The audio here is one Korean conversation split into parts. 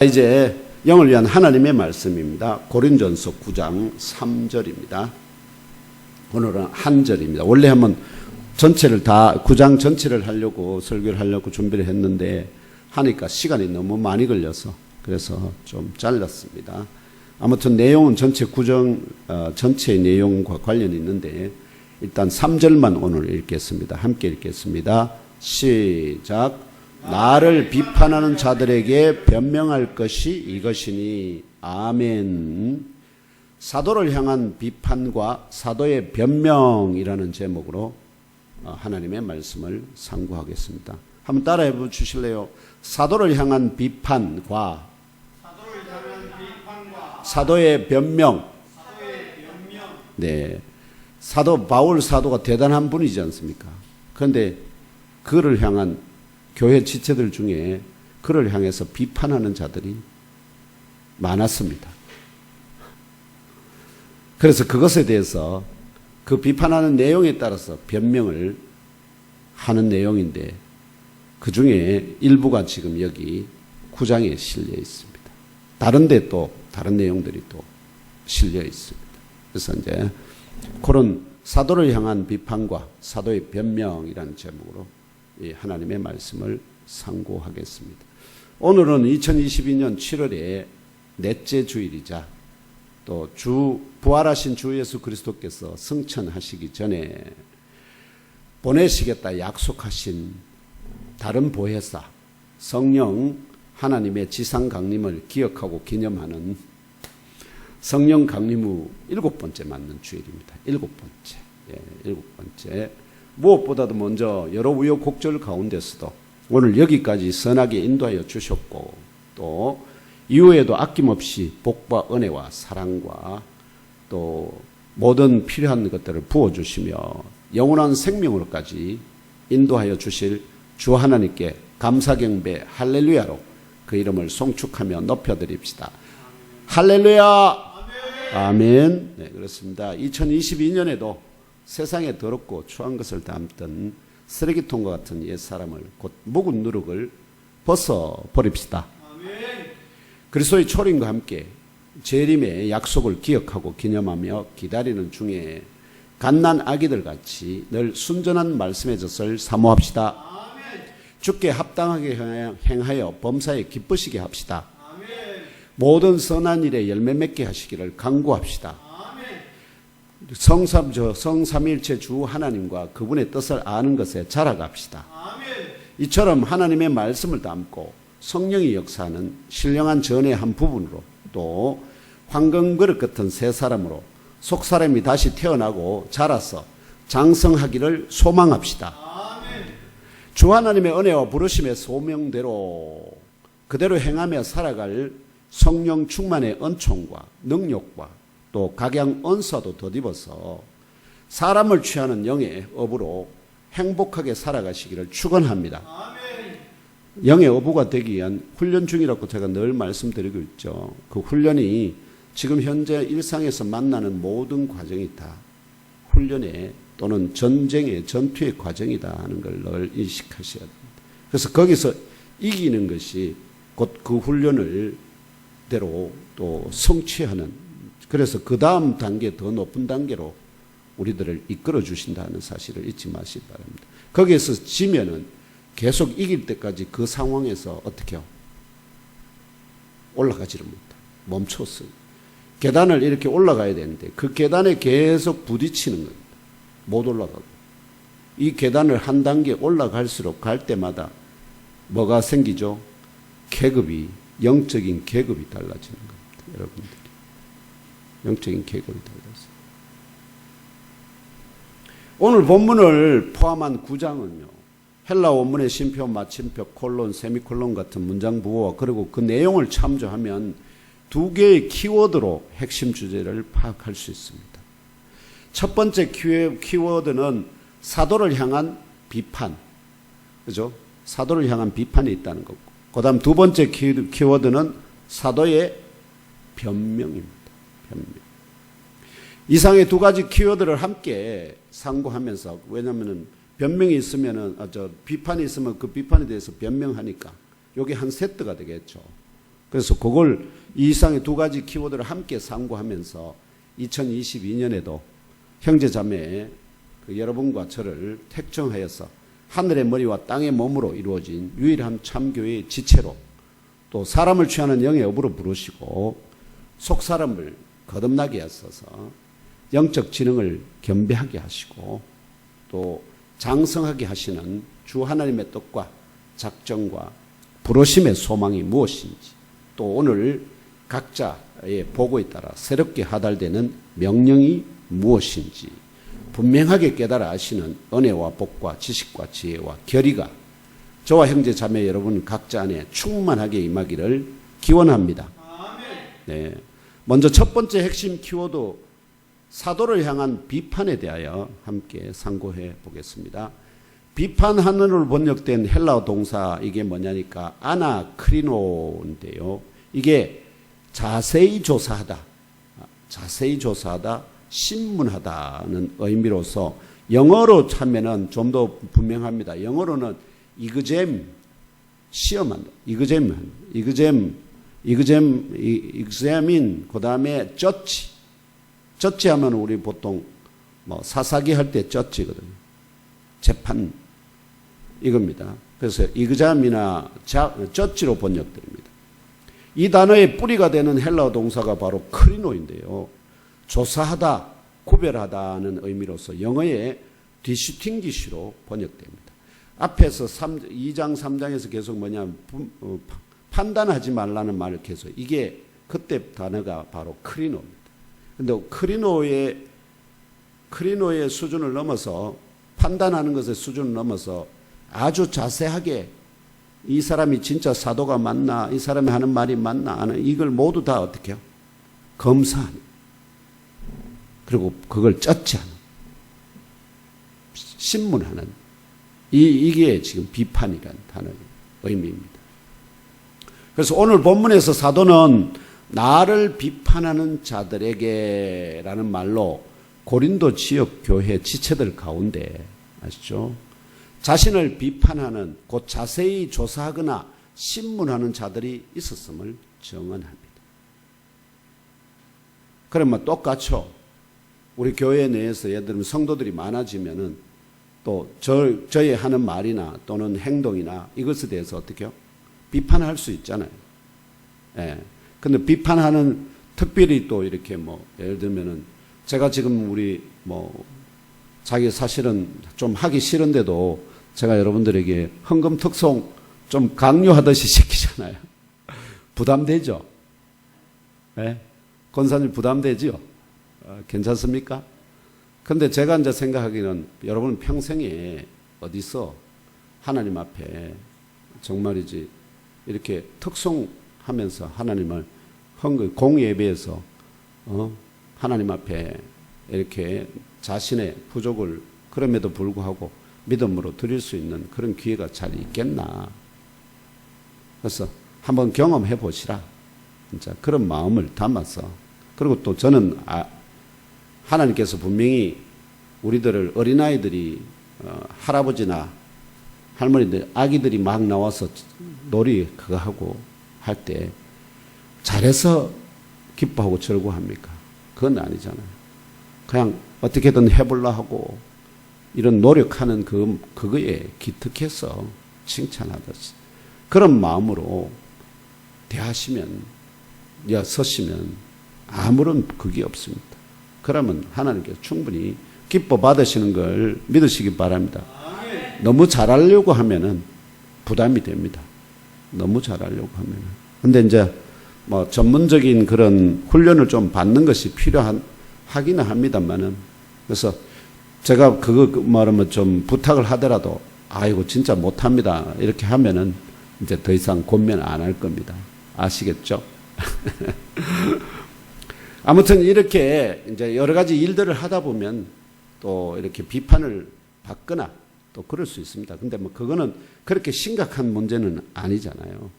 이제 영을 위한 하나님의 말씀입니다. 고린전서 9장 3절입니다. 오늘은 한 절입니다. 원래 한번 전체를 다 9장 전체를 하려고 설교를 하려고 준비를 했는데 하니까 시간이 너무 많이 걸려서 그래서 좀 잘랐습니다. 아무튼 내용은 전체 구정 전체의 내용과 관련이 있는데 일단 3절만 오늘 읽겠습니다. 함께 읽겠습니다. 시작. 나를 비판하는 자들에게 변명할 것이 이것이니 아멘. 사도를 향한 비판과 사도의 변명이라는 제목으로 하나님의 말씀을 상고하겠습니다. 한번 따라해 주실래요? 사도를 향한 비판과 사도의 변명. 네, 사도 바울 사도가 대단한 분이지 않습니까? 그런데 그를 향한 교회 지체들 중에 그를 향해서 비판하는 자들이 많았습니다. 그래서 그것에 대해서 그 비판하는 내용에 따라서 변명을 하는 내용인데 그 중에 일부가 지금 여기 9장에 실려 있습니다. 다른데 또 다른 내용들이 또 실려 있습니다. 그래서 이제 그런 사도를 향한 비판과 사도의 변명이라는 제목으로 이 하나님의 말씀을 상고하겠습니다. 오늘은 2022년 7월에 넷째 주일이자 또 부활하신 주 예수 그리스도께서 승천하시기 전에 보내시겠다 약속하신 다른 보혜사 성령 하나님의 지상 강림을 기억하고 기념하는 성령 강림 후 7번째 맞는 주일입니다. 7번째. 예, 7번째. 무엇보다도 먼저 여러 우여곡절 가운데서도 오늘 여기까지 선하게 인도하여 주셨고 또 이후에도 아낌없이 복과 은혜와 사랑과 또 모든 필요한 것들을 부어주시며 영원한 생명으로까지 인도하여 주실 주 하나님께 감사경배 할렐루야로 그 이름을 송축하며 높여드립시다. 할렐루야. 아멘. 네, 그렇습니다. 2022년에도 세상에 더럽고 추한 것을 담던 쓰레기통과 같은 옛사람을 곧 묵은 누룩을 벗어버립시다. 그리스도의 초림과 함께 재림의 약속을 기억하고 기념하며 기다리는 중에 갓난 아기들 같이 늘 순전한 말씀의 젖을 사모합시다. 주께 합당하게 행하여 범사에 기쁘시게 합시다. 모든 선한 일에 열매 맺게 하시기를 간구합시다. 성삼일체 주 하나님과 그분의 뜻을 아는 것에 자라갑시다. 이처럼 하나님의 말씀을 담고 성령이 역사하는 신령한 전의 한 부분으로 또 황금그릇 같은 새 사람으로 속사람이 다시 태어나고 자라서 장성하기를 소망합시다. 주 하나님의 은혜와 부르심의 소명대로 그대로 행하며 살아갈 성령 충만의 은총과 능력과 또 각양 은사도 덧입어서 사람을 취하는 영의 업으로 행복하게 살아가시기를 축원합니다. 영의 어부가 되기 위한 훈련 중이라고 제가 늘 말씀드리고 있죠. 그 훈련이 지금 현재 일상에서 만나는 모든 과정이 다 훈련의 또는 전쟁의 전투의 과정이다 하는 걸 늘 인식하셔야 됩니다. 그래서 거기서 이기는 것이 곧 그 훈련을 대로 또 성취하는 그래서 그 다음 단계 더 높은 단계로 우리들을 이끌어 주신다는 사실을 잊지 마시기 바랍니다. 거기에서 지면은 계속 이길 때까지 그 상황에서 어떻게 해요? 올라가지를 못해. 멈췄어요. 계단을 이렇게 올라가야 되는데 그 계단에 계속 부딪히는 겁니다. 못 올라가고. 이 계단을 한 단계 올라갈수록 갈 때마다 뭐가 생기죠? 계급이, 영적인 계급이 달라지는 겁니다. 여러분들이. 영적인 계급이 달라져요. 오늘 본문을 포함한 9장은요. 헬라 원문의 쉼표, 마침표, 콜론, 세미콜론 같은 문장 부호와 그리고 그 내용을 참조하면 두 개의 키워드로 핵심 주제를 파악할 수 있습니다. 첫 번째 키워드는 사도를 향한 비판. 그죠? 사도를 향한 비판이 있다는 거고. 그 다음 두 번째 키워드는 사도의 변명입니다. 변명. 이상의 두 가지 키워드를 함께 상고하면서 왜냐하면 변명이 있으면은 비판이 있으면 그 비판에 대해서 변명하니까 이게 한 세트가 되겠죠. 그래서 그걸 이 이상의 두 가지 키워드를 함께 상고하면서 2022년에도 형제자매 여러분과 저를 택정하여서 하늘의 머리와 땅의 몸으로 이루어진 유일한 참교회의 지체로 또 사람을 취하는 영의 업으로 부르시고 속사람을 거듭나게 하셔서 영적 지능을 겸비하게 하시고 또 장성하게 하시는 주 하나님의 뜻과 작정과 부르심의 소망이 무엇인지 또 오늘 각자의 보고에 따라 새롭게 하달되는 명령이 무엇인지 분명하게 깨달아 아시는 은혜와 복과 지식과 지혜와 결의가 저와 형제 자매 여러분 각자 안에 충만하게 임하기를 기원합니다. 네. 먼저 첫 번째 핵심 키워드 사도를 향한 비판에 대하여 함께 상고해 보겠습니다. 비판하는으로 번역된 헬라어 동사 이게 뭐냐니까 아나크리노인데요. 이게 자세히 조사하다, 신문하다는 의미로서 영어로 하면은 좀 더 분명합니다. 영어로는 이그잼, 시험한다. 이그잼인 그 다음에 저치 하면 우리 보통 뭐 사사기 할 때 저치거든요. 재판 이겁니다. 그래서 이그잠이나 저치로 번역됩니다. 이 단어의 뿌리가 되는 헬라어 동사가 바로 크리노인데요. 조사하다, 구별하다는 의미로서 영어의 디슈팅기시로 번역됩니다. 앞에서 2장, 3장에서 계속 판단하지 말라는 말을 계속 이게 그때 단어가 바로 크리노입니다. 근데 크리노의 수준을 넘어서 판단하는 것의 수준을 넘어서 아주 자세하게 이 사람이 진짜 사도가 맞나, 이 사람이 하는 말이 맞나 하는 이걸 모두 다 어떻게 해요? 검사하는. 그리고 그걸 쩌치하는. 신문하는. 이게 지금 비판이라는 단어의 의미입니다. 그래서 오늘 본문에서 사도는 나를 비판하는 자들에게 라는 말로 고린도 지역 교회 지체들 가운데 아시죠? 자신을 비판하는 곧 자세히 조사하거나 신문하는 자들이 있었음을 증언합니다. 그러면 똑같죠. 우리 교회 내에서 예를 들면 성도들이 많아지면은 또 저의 하는 말이나 또는 행동이나 이것에 대해서 어떻게 해요? 비판할 수 있잖아요. 예. 근데 비판하는 특별히 또 이렇게 예를 들면은 제가 지금 우리 자기 사실은 좀 하기 싫은데도 제가 여러분들에게 헌금 특송 좀 강요하듯이 시키잖아요. 부담되죠? 예? 권사님 부담되죠? 괜찮습니까? 근데 제가 이제 생각하기는 여러분 평생에 어디서 하나님 앞에 정말이지 이렇게 특송하면서 하나님을 공예배에서 하나님 앞에 이렇게 자신의 부족을 그럼에도 불구하고 믿음으로 드릴 수 있는 그런 기회가 잘 있겠나. 그래서 한번 경험해 보시라. 진짜 그런 마음을 담아서. 그리고 또 저는 하나님께서 분명히 우리들을 어린아이들이 할아버지나 할머니들 아기들이 막 나와서 놀이 그거 하고 할 때 잘해서 기뻐하고 즐거워합니까? 그건 아니잖아요. 그냥 어떻게든 해보려 하고 이런 노력하는 그거에 기특해서 칭찬하듯이 그런 마음으로 대하시면 서시면 아무런 그게 없습니다. 그러면 하나님께서 충분히 기뻐 받으시는 걸 믿으시기 바랍니다. 너무 잘하려고 하면은 부담이 됩니다. 너무 잘하려고 하면은. 근데 이제 전문적인 그런 훈련을 좀 받는 것이 하기는 합니다만은 그래서 제가 그거 말하면 좀 부탁을 하더라도 아이고 진짜 못합니다 이렇게 하면은 이제 더 이상 권면 안 할 겁니다. 아시겠죠? 아무튼 이렇게 이제 여러 가지 일들을 하다 보면 또 이렇게 비판을 받거나 또 그럴 수 있습니다. 근데 그거는 그렇게 심각한 문제는 아니잖아요.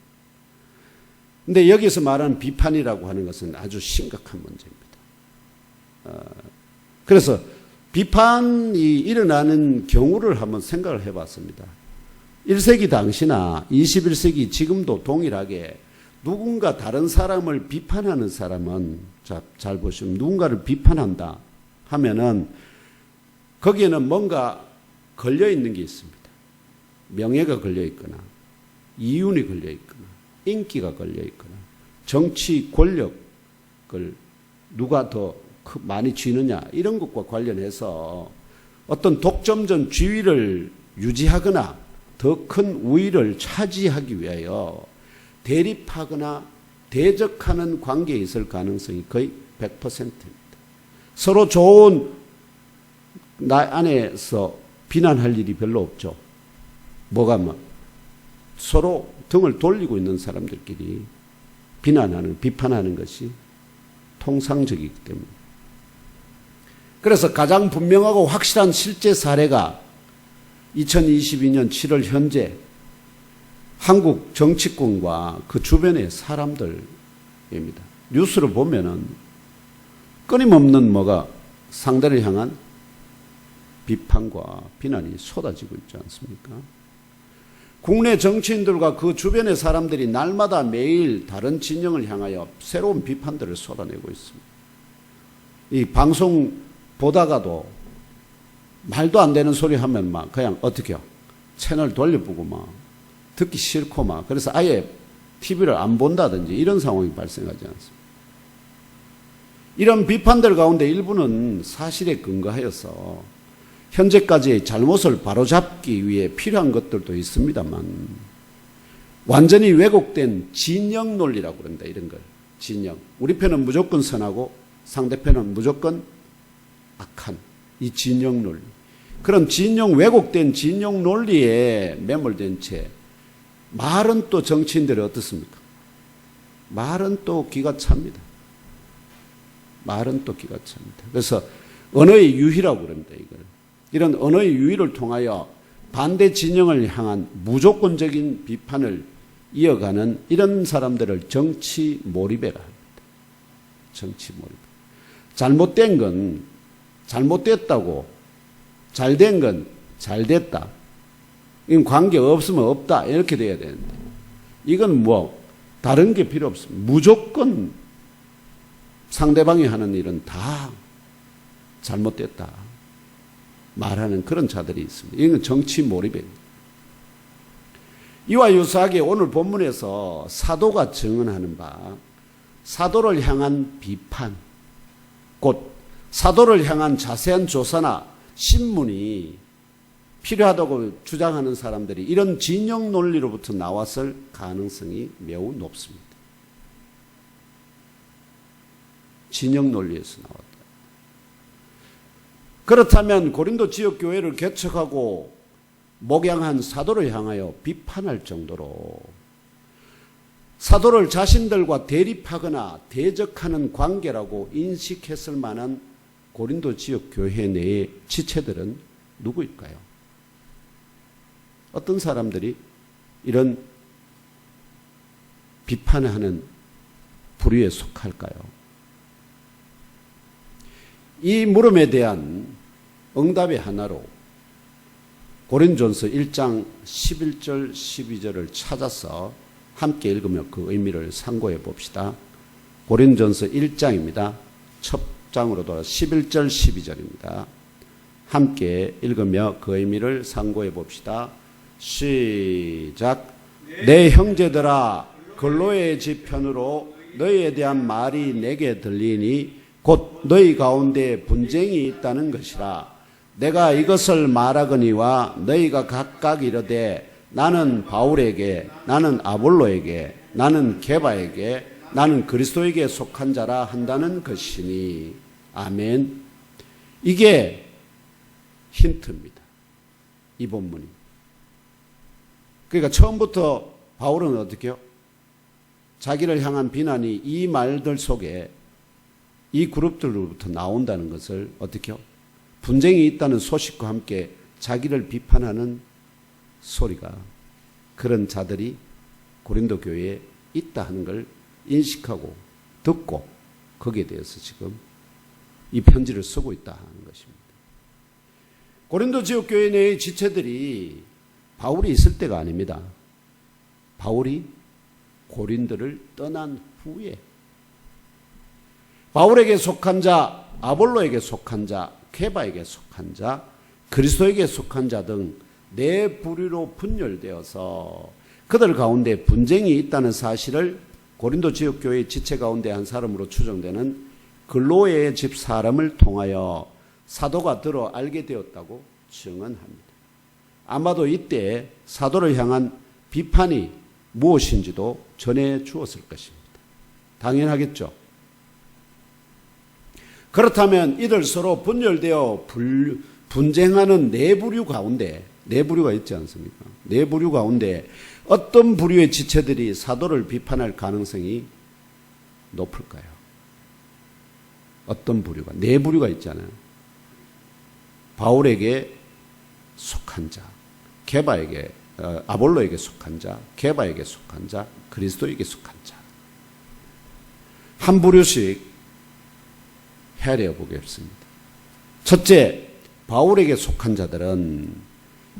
근데 여기서 말하는 비판이라고 하는 것은 아주 심각한 문제입니다. 그래서 비판이 일어나는 경우를 한번 생각을 해봤습니다. 1세기 당시나 21세기 지금도 동일하게 누군가 다른 사람을 비판하는 사람은, 자, 잘 보시면 누군가를 비판한다 하면은 거기에는 뭔가 걸려 있는 게 있습니다. 명예가 걸려 있거나, 이윤이 걸려 있거나, 인기가 걸려 있거나, 정치 권력을 누가 더 많이 쥐느냐, 이런 것과 관련해서 어떤 독점적 지위를 유지하거나 더 큰 우위를 차지하기 위하여 대립하거나 대적하는 관계에 있을 가능성이 거의 100%입니다. 서로 좋은 나 안에서 비난할 일이 별로 없죠. 뭐가 뭐 서로 등을 돌리고 있는 사람들끼리 비판하는 것이 통상적이기 때문에. 그래서 가장 분명하고 확실한 실제 사례가 2022년 7월 현재 한국 정치권과 그 주변의 사람들입니다. 뉴스를 보면은 끊임없는 뭐가 상대를 향한 비판과 비난이 쏟아지고 있지 않습니까? 국내 정치인들과 그 주변의 사람들이 날마다 매일 다른 진영을 향하여 새로운 비판들을 쏟아내고 있습니다. 이 방송 보다가도 말도 안 되는 소리 하면 막 그냥 어떻게요? 채널 돌려보고 막 듣기 싫고 막 그래서 아예 TV를 안 본다든지 이런 상황이 발생하지 않습니다. 이런 비판들 가운데 일부는 사실에 근거하여서 현재까지의 잘못을 바로잡기 위해 필요한 것들도 있습니다만 완전히 왜곡된 진영 논리라고 그런다. 이런 걸. 진영. 우리 편은 무조건 선하고 상대편은 무조건 악한 이 진영 논리. 그런 왜곡된 진영 논리에 매몰된 채 말은 또 정치인들이 어떻습니까? 말은 또 기가 찹니다. 말은 또 기가 찹니다. 그래서 언어의 유희라고 그럽니다. 이런 언어의 유희를 통하여 반대 진영을 향한 무조건적인 비판을 이어가는 이런 사람들을 정치 몰입이라 합니다. 정치 몰입. 잘못된 건 잘못됐다고, 잘된 건 잘됐다. 이건 관계 없으면 없다. 이렇게 돼야 되는데 이건 뭐 다른 게 필요 없습니다. 무조건 상대방이 하는 일은 다 잘못됐다 말하는 그런 자들이 있습니다. 이건 정치 몰입입니다. 이와 유사하게 오늘 본문에서 사도가 증언하는 바 사도를 향한 비판, 곧 사도를 향한 자세한 조사나 신문이 필요하다고 주장하는 사람들이 이런 진영 논리로부터 나왔을 가능성이 매우 높습니다. 진영 논리에서 나왔다. 그렇다면 고린도 지역 교회를 개척하고 목양한 사도를 향하여 비판할 정도로 사도를 자신들과 대립하거나 대적하는 관계라고 인식했을 만한 고린도 지역 교회 내의 지체들은 누구일까요? 어떤 사람들이 이런 비판하는 부류에 속할까요? 이 물음에 대한 응답의 하나로 고린전서 1장 11절 12절을 찾아서 함께 읽으며 그 의미를 상고해 봅시다. 고린전서 1장입니다. 첫 장으로 돌아 11절 12절입니다. 함께 읽으며 그 의미를 상고해 봅시다. 시작. 내 형제들아 근로의 지편으로 너희에 대한 말이 내게 들리니 곧 너희 가운데 분쟁이 있다는 것이라. 내가 이것을 말하거니와 너희가 각각 이르되 나는 바울에게, 나는 아볼로에게, 나는 게바에게, 나는 그리스도에게 속한 자라 한다는 것이니. 아멘. 이게 힌트입니다. 이 본문이. 그러니까 처음부터 바울은 어떻게 해요? 자기를 향한 비난이 이 말들 속에 이 그룹들로부터 나온다는 것을 어떻게 해요? 분쟁이 있다는 소식과 함께 자기를 비판하는 소리가 그런 자들이 고린도 교회에 있다 하는 걸 인식하고 듣고 거기에 대해서 지금 이 편지를 쓰고 있다 하는 것입니다. 고린도 지역 교회 내의 지체들이 바울이 있을 때가 아닙니다. 바울이 고린도를 떠난 후에 바울에게 속한 자, 아볼로에게 속한 자, 케바에게 속한 자, 그리스도에게 속한 자 등 네 부류로 분열되어서 그들 가운데 분쟁이 있다는 사실을 고린도 지역교회의 지체 가운데 한 사람으로 추정되는 글로의 집 사람을 통하여 사도가 들어 알게 되었다고 증언합니다. 아마도 이때 사도를 향한 비판이 무엇인지도 전해 주었을 것입니다. 당연하겠죠. 그렇다면 이들 서로 분열되어 분쟁하는 네 부류 가운데, 네 부류가 있지 않습니까? 네 부류 가운데 어떤 부류의 지체들이 사도를 비판할 가능성이 높을까요? 어떤 부류가? 네 부류가 있잖아요. 바울에게 속한 자, 게바에게, 아볼로에게 속한 자, 게바에게 속한 자, 그리스도에게 속한 자. 한 부류씩 헤아려 보겠습니다. 첫째, 바울에게 속한 자들은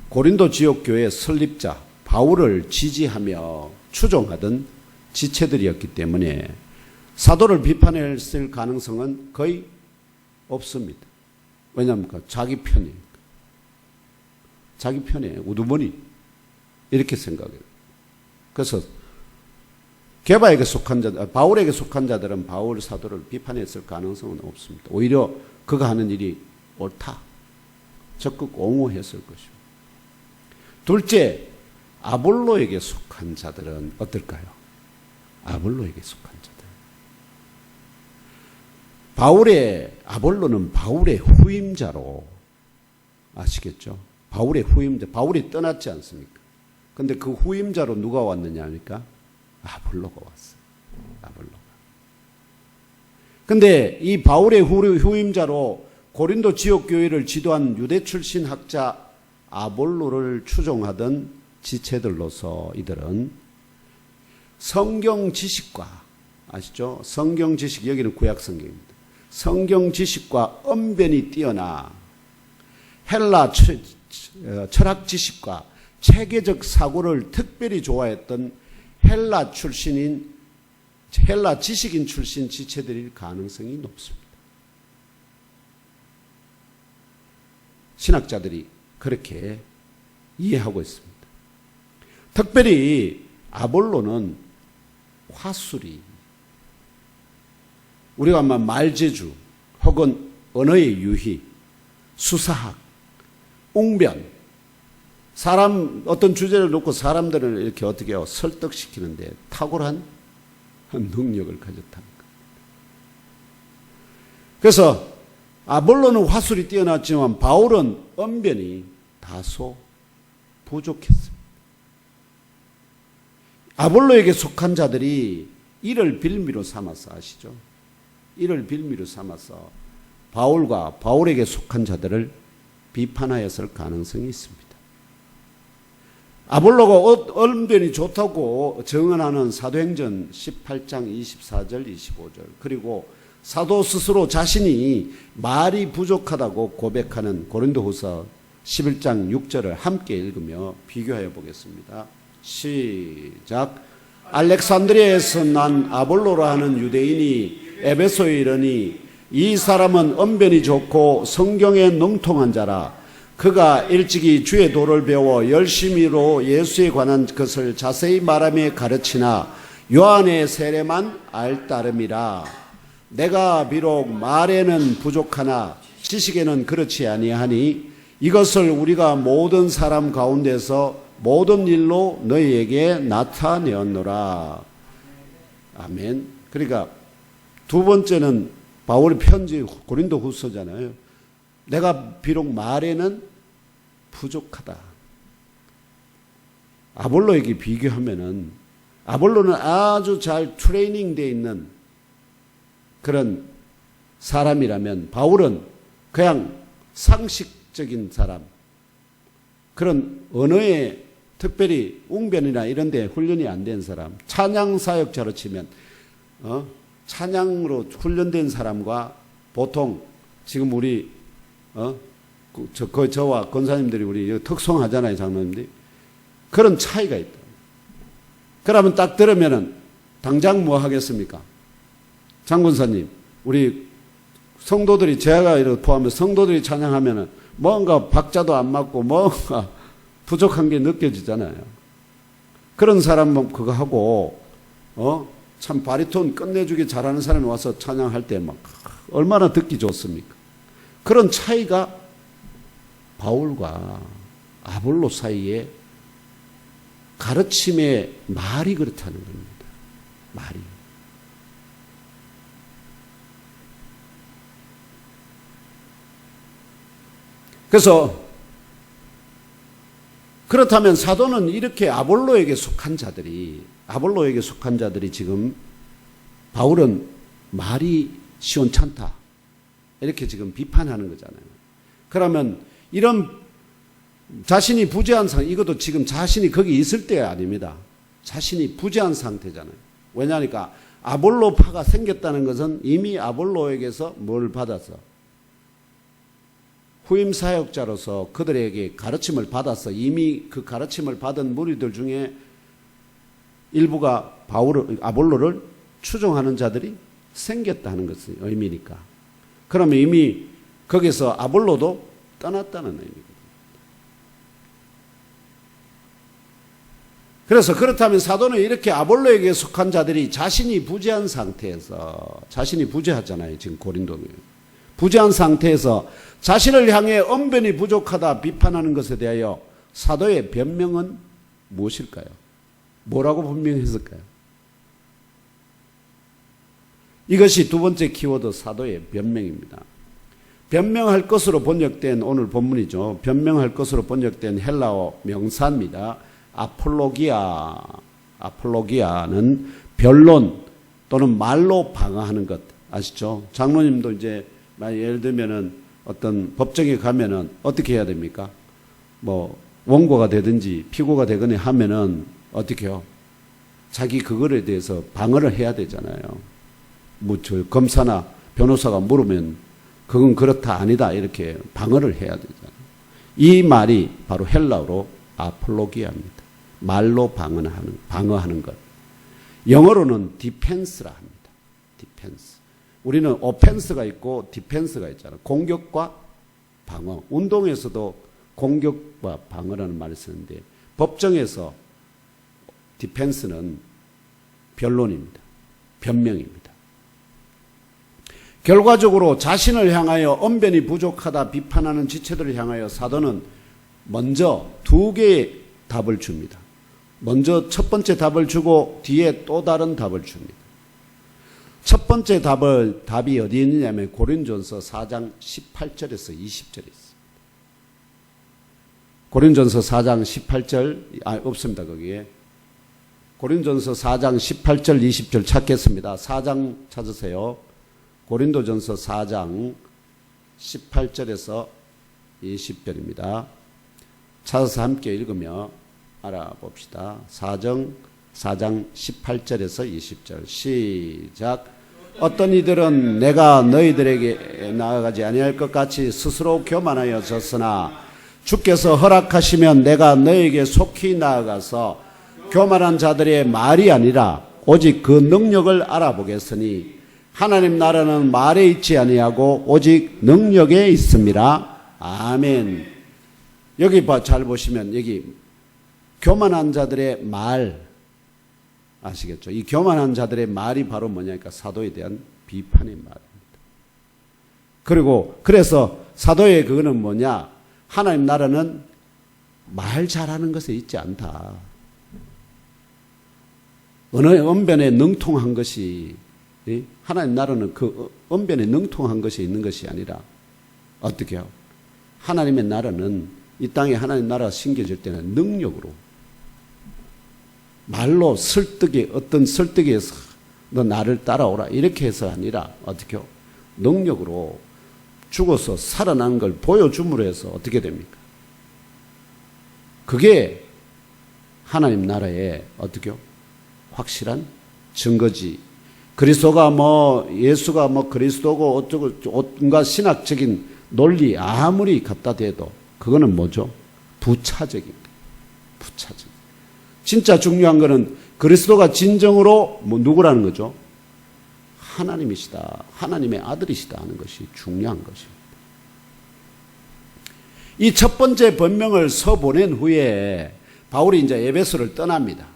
고린도 지역교회 설립자 바울을 지지하며 추종하던 지체들이었기 때문에 사도를 비판했을 가능성은 거의 없습니다. 왜냐합니까? 자기 편이니까. 자기 편에 우두머니 이렇게 생각해요. 그래서 게바에게 속한 자, 바울에게 속한 자들은 바울 사도를 비판했을 가능성은 없습니다. 오히려 그가 하는 일이 옳다. 적극 옹호했을 것입니다. 둘째, 아볼로에게 속한 자들은 어떨까요? 아볼로에게 속한 자들. 아볼로는 바울의 후임자로, 아시겠죠? 바울의 후임자, 바울이 떠났지 않습니까? 근데 그 후임자로 누가 왔느냐 하니까 아볼로가 왔어요. 아볼로가. 근데 이 바울의 후임자로 고린도 지역교회를 지도한 유대 출신 학자 아볼로를 추종하던 지체들로서 이들은 성경 지식과, 아시죠? 성경 지식, 여기는 구약 성경입니다. 성경 지식과 언변이 뛰어나 헬라 철학 지식과 체계적 사고를 특별히 좋아했던 헬라 지식인 출신 지체들일 가능성이 높습니다. 신학자들이 그렇게 이해하고 있습니다. 특별히 아볼로는 화술이, 우리가 아마 말재주 혹은 언어의 유희, 수사학, 웅변, 어떤 주제를 놓고 사람들을 이렇게 어떻게 설득시키는데 탁월한 능력을 가졌다는 것. 그래서 아볼로는 화술이 뛰어났지만 바울은 언변이 다소 부족했습니다. 아볼로에게 속한 자들이 이를 빌미로 삼아서, 아시죠? 이를 빌미로 삼아서 바울과 바울에게 속한 자들을 비판하였을 가능성이 있습니다. 아볼로가 언변이 좋다고 증언하는 사도행전 18장 24절 25절, 그리고 사도 스스로 자신이 말이 부족하다고 고백하는 고린도후서 11장 6절을 함께 읽으며 비교하여 보겠습니다. 시작. 알렉산드리아에서 난 아볼로라 하는 유대인이 에베소에 이르니 이 사람은 언변이 좋고 성경에 능통한 자라. 그가 일찍이 주의 도를 배워 열심히로 예수에 관한 것을 자세히 말하며 가르치나 요한의 세례만 알 따름이라. 내가 비록 말에는 부족하나 지식에는 그렇지 아니하니 이것을 우리가 모든 사람 가운데서 모든 일로 너희에게 나타내었노라. 아멘. 그러니까 두 번째는 바울의 편지 고린도 후서잖아요. 내가 비록 말에는 부족하다. 아볼로에게 비교하면은 아볼로는 아주 잘 트레이닝 되어 있는 그런 사람이라면 바울은 그냥 상식적인 사람, 그런 언어에 특별히 웅변이나 이런 데 훈련이 안 된 사람, 찬양 사역자로 치면 찬양으로 훈련된 사람과 보통 지금 우리 저와 권사님들이 우리 특송하잖아요, 장로님들이. 그런 차이가 있다. 그러면 딱 들으면은 당장 뭐 하겠습니까? 장군사님, 우리 성도들이, 제가 이렇게 포함해 성도들이 찬양하면은 뭔가 박자도 안 맞고 뭔가 부족한 게 느껴지잖아요. 그런 사람은 그거 하고, 참 바리톤 끝내주기 잘하는 사람이 와서 찬양할 때 막 얼마나 듣기 좋습니까? 그런 차이가 바울과 아볼로 사이에 가르침의 말이 그렇다는 겁니다. 말이. 그래서 그렇다면 사도는 이렇게 아볼로에게 속한 자들이 지금 바울은 말이 시원찮다 이렇게 지금 비판하는 거잖아요. 그러면 이런 자신이 부재한 상태, 이것도 지금 자신이 거기 있을 때 아닙니다. 자신이 부재한 상태잖아요. 왜냐하니까 아볼로파가 생겼다는 것은 이미 아볼로에게서 뭘 받아서 후임 사역자로서 그들에게 가르침을 받아서 이미 그 가르침을 받은 무리들 중에 일부가 아볼로를 추종하는 자들이 생겼다는 것의 의미니까. 그러면 이미 거기서 아볼로도 떠났다는 의미입니다. 그래서 그렇다면 사도는 이렇게 아볼로에게 속한 자들이 자신이 부재한 상태에서, 자신이 부재하잖아요. 지금 고린도에. 부재한 상태에서 자신을 향해 언변이 부족하다 비판하는 것에 대하여 사도의 변명은 무엇일까요? 뭐라고 변명했을까요? 이것이 두 번째 키워드 사도의 변명입니다. 변명할 것으로 번역된 오늘 본문이죠. 변명할 것으로 번역된 헬라어 명사입니다. 아폴로기아는 변론 또는 말로 방어하는 것 아시죠? 장로님도 이제 예를 들면은 어떤 법정에 가면은 어떻게 해야 됩니까? 뭐 원고가 되든지 피고가 되거나 하면은 어떻게 해요? 자기 그거에 대해서 방어를 해야 되잖아요. 뭐 저 검사나 변호사가 물으면 그건 그렇다 아니다 이렇게 방어를 해야 되잖아요. 이 말이 바로 헬라어로 아폴로기아입니다. 말로 방어하는 것. 영어로는 디펜스라 합니다. 디펜스. 우리는 오펜스가 있고 디펜스가 있잖아요. 공격과 방어. 운동에서도 공격과 방어라는 말을 쓰는데 법정에서 디펜스는 변론입니다. 변명입니다. 결과적으로 자신을 향하여 언변이 부족하다 비판하는 지체들을 향하여 사도는 먼저 두 개의 답을 줍니다. 먼저 첫 번째 답을 주고 뒤에 또 다른 답을 줍니다. 첫 번째 답이 어디에 있느냐면 고린전서 4장 18절에서 20절에 있습니다. 고린전서 4장 18절, 없습니다, 거기에. 고린전서 4장 18절, 20절 찾겠습니다. 4장 찾으세요. 고린도전서 4장 18절에서 20절입니다. 찾아서 함께 읽으며 알아봅시다. 4장 18절에서 20절 시작. 어떤 이들은 내가 너희들에게 나아가지 아니할 것 같이 스스로 교만하여 졌으나 주께서 허락하시면 내가 너희에게 속히 나아가서 교만한 자들의 말이 아니라 오직 그 능력을 알아보겠으니 하나님 나라는 말에 있지 아니하고 오직 능력에 있습니다. 아멘. 여기 잘 보시면 여기 교만한 자들의 말 아시겠죠? 이 교만한 자들의 말이 바로 뭐냐니까 사도에 대한 비판의 말입니다. 그리고 그래서 사도의 그거는 뭐냐? 하나님 나라는 말 잘하는 것에 있지 않다. 어느 언변에 능통한 것이 하나님 나라는 그 언변에 능통한 것이 있는 것이 아니라 어떻게 해요? 하나님의 나라는 이 땅에 하나님 나라가 심겨질 때는 능력으로 말로 설득에 어떤 설득에서 너 나를 따라오라 이렇게 해서 아니라 어떻게 해요? 능력으로 죽어서 살아난 걸 보여줌으로 해서 어떻게 됩니까? 그게 하나님 나라의 어떻게 해요? 확실한 증거지. 그리스도가 예수가 그리스도고 어쩌고 온갖 신학적인 논리 아무리 갖다 대도 그거는 뭐죠? 부차적인. 진짜 중요한 거는 그리스도가 진정으로 누구라는 거죠? 하나님이시다. 하나님의 아들이시다 하는 것이 중요한 것입니다. 이 첫 번째 번명을 써보낸 후에 바울이 이제 에베소를 떠납니다.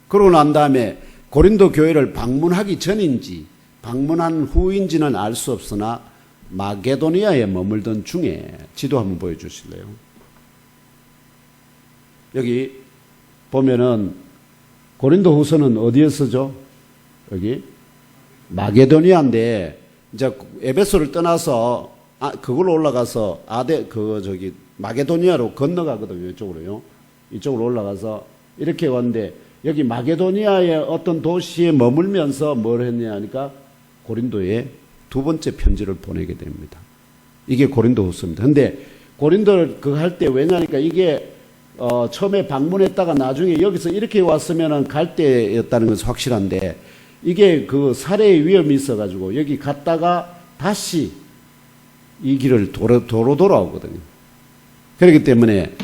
그러고 난 다음에 고린도 교회를 방문하기 전인지 방문한 후인지는 알 수 없으나 마게도니아에 머물던 중에 지도 한번 보여주실래요? 여기 보면은 고린도 후서는 어디에 쓰죠? 여기 마게도니아인데 이제 에베소를 떠나서 그걸로 올라가서 마게도니아로 건너가거든요. 이쪽으로요. 이쪽으로 올라가서 이렇게 왔는데 여기 마게도니아의 어떤 도시에 머물면서 뭘 했냐 하니까 고린도에 두 번째 편지를 보내게 됩니다. 이게 고린도 후서입니다. 근데 고린도를 그거 할 때 왜냐니까 이게 처음에 방문했다가 나중에 여기서 이렇게 왔으면은 갈 때였다는 것은 확실한데 이게 그 살해의 위험이 있어가지고 여기 갔다가 다시 이 길을 도로 돌아오거든요. 그렇기 때문에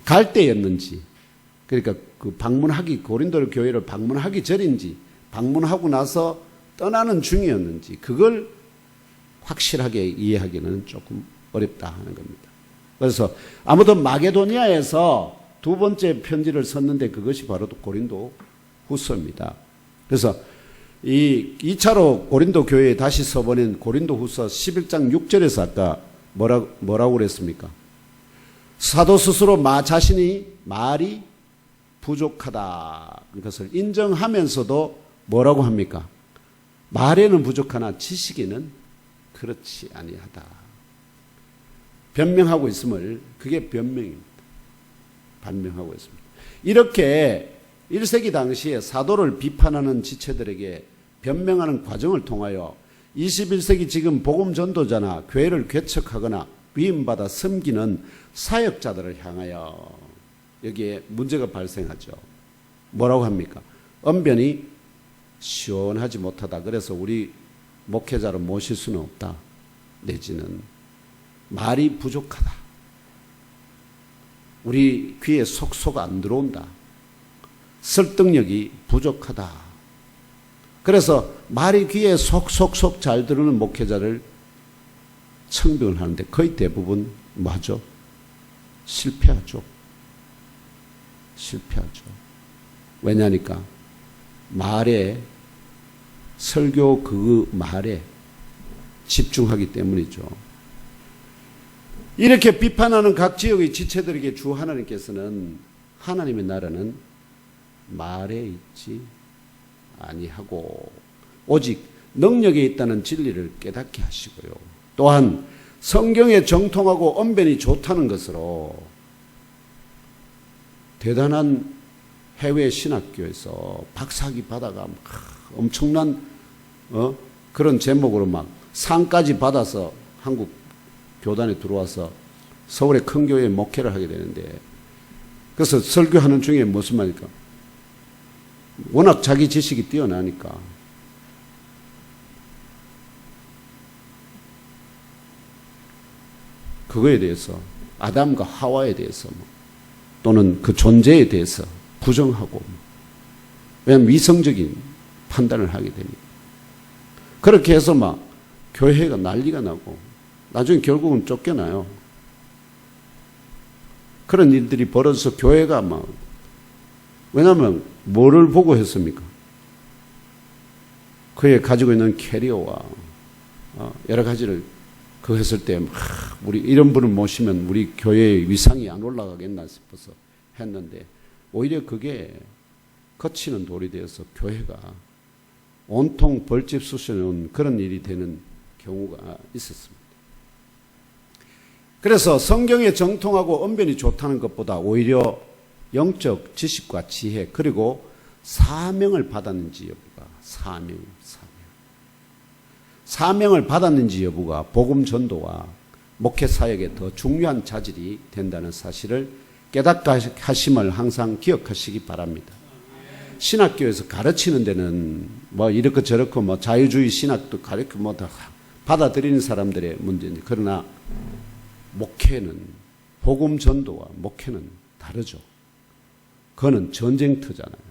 갈 때였는지, 그러니까 그 고린도 교회를 방문하기 전인지, 방문하고 나서 떠나는 중이었는지, 그걸 확실하게 이해하기는 조금 어렵다 하는 겁니다. 그래서 아무튼 마게도니아에서 두 번째 편지를 썼는데 그것이 바로 고린도 후서입니다. 그래서 이 2차로 고린도 교회에 다시 써보낸 고린도 후서 11장 6절에서 아까 뭐라고 그랬습니까? 사도 스스로 자신이 말이 부족하다. 그것을 인정하면서도 뭐라고 합니까? 말에는 부족하나 지식에는 그렇지 아니하다. 변명하고 있음을, 그게 변명입니다. 반명하고 있습니다. 이렇게 1세기 당시에 사도를 비판하는 지체들에게 변명하는 과정을 통하여 21세기 지금 복음 전도자나 교회를 개척하거나 위임받아 섬기는 사역자들을 향하여 여기에 문제가 발생하죠. 뭐라고 합니까? 언변이 시원하지 못하다. 그래서 우리 목회자로 모실 수는 없다. 내지는 말이 부족하다. 우리 귀에 속속 안 들어온다. 설득력이 부족하다. 그래서 말이 귀에 속속속 잘 들어오는 목회자를 청빙을 하는데 거의 대부분 뭐하죠? 실패하죠. 왜냐니까 설교 그 말에 집중하기 때문이죠. 이렇게 비판하는 각 지역의 지체들에게 주 하나님께서는 하나님의 나라는 말에 있지 아니하고 오직 능력에 있다는 진리를 깨닫게 하시고요. 또한 성경에 정통하고 언변이 좋다는 것으로 대단한 해외 신학교에서 박사학위 받아가 엄청난 그런 제목으로 막 상까지 받아서 한국 교단에 들어와서 서울의 큰 교회에 목회를 하게 되는데, 그래서 설교하는 중에 무슨 말입니까? 워낙 자기 지식이 뛰어나니까 그거에 대해서 아담과 하와에 대해서 또는 그 존재에 대해서 부정하고, 왜냐하면 위성적인 판단을 하게 됩니다. 그렇게 해서 막 교회가 난리가 나고 나중에 결국은 쫓겨나요. 그런 일들이 벌어져서 교회가 왜냐하면 뭐를 보고 했습니까? 그에 가지고 있는 캐리어와 여러 가지를 그거 했을 때 우리 이런 분을 모시면 우리 교회의 위상이 안 올라가겠나 싶어서 했는데 오히려 그게 거치는 돌이 되어서 교회가 온통 벌집 쑤셔놓은 그런 일이 되는 경우가 있었습니다. 그래서 성경에 정통하고 언변이 좋다는 것보다 오히려 영적 지식과 지혜 그리고 사명을 받았는지 여부가 사명을 받았는지 여부가 복음 전도와 목회 사역에 더 중요한 자질이 된다는 사실을 깨닫게 하심을 항상 기억하시기 바랍니다. 신학교에서 가르치는 데는 이렇고 저렇고 자유주의 신학도 가르치고 다 받아들이는 사람들의 문제인데, 그러나 목회는 복음 전도와 목회는 다르죠. 그거는 전쟁터잖아요.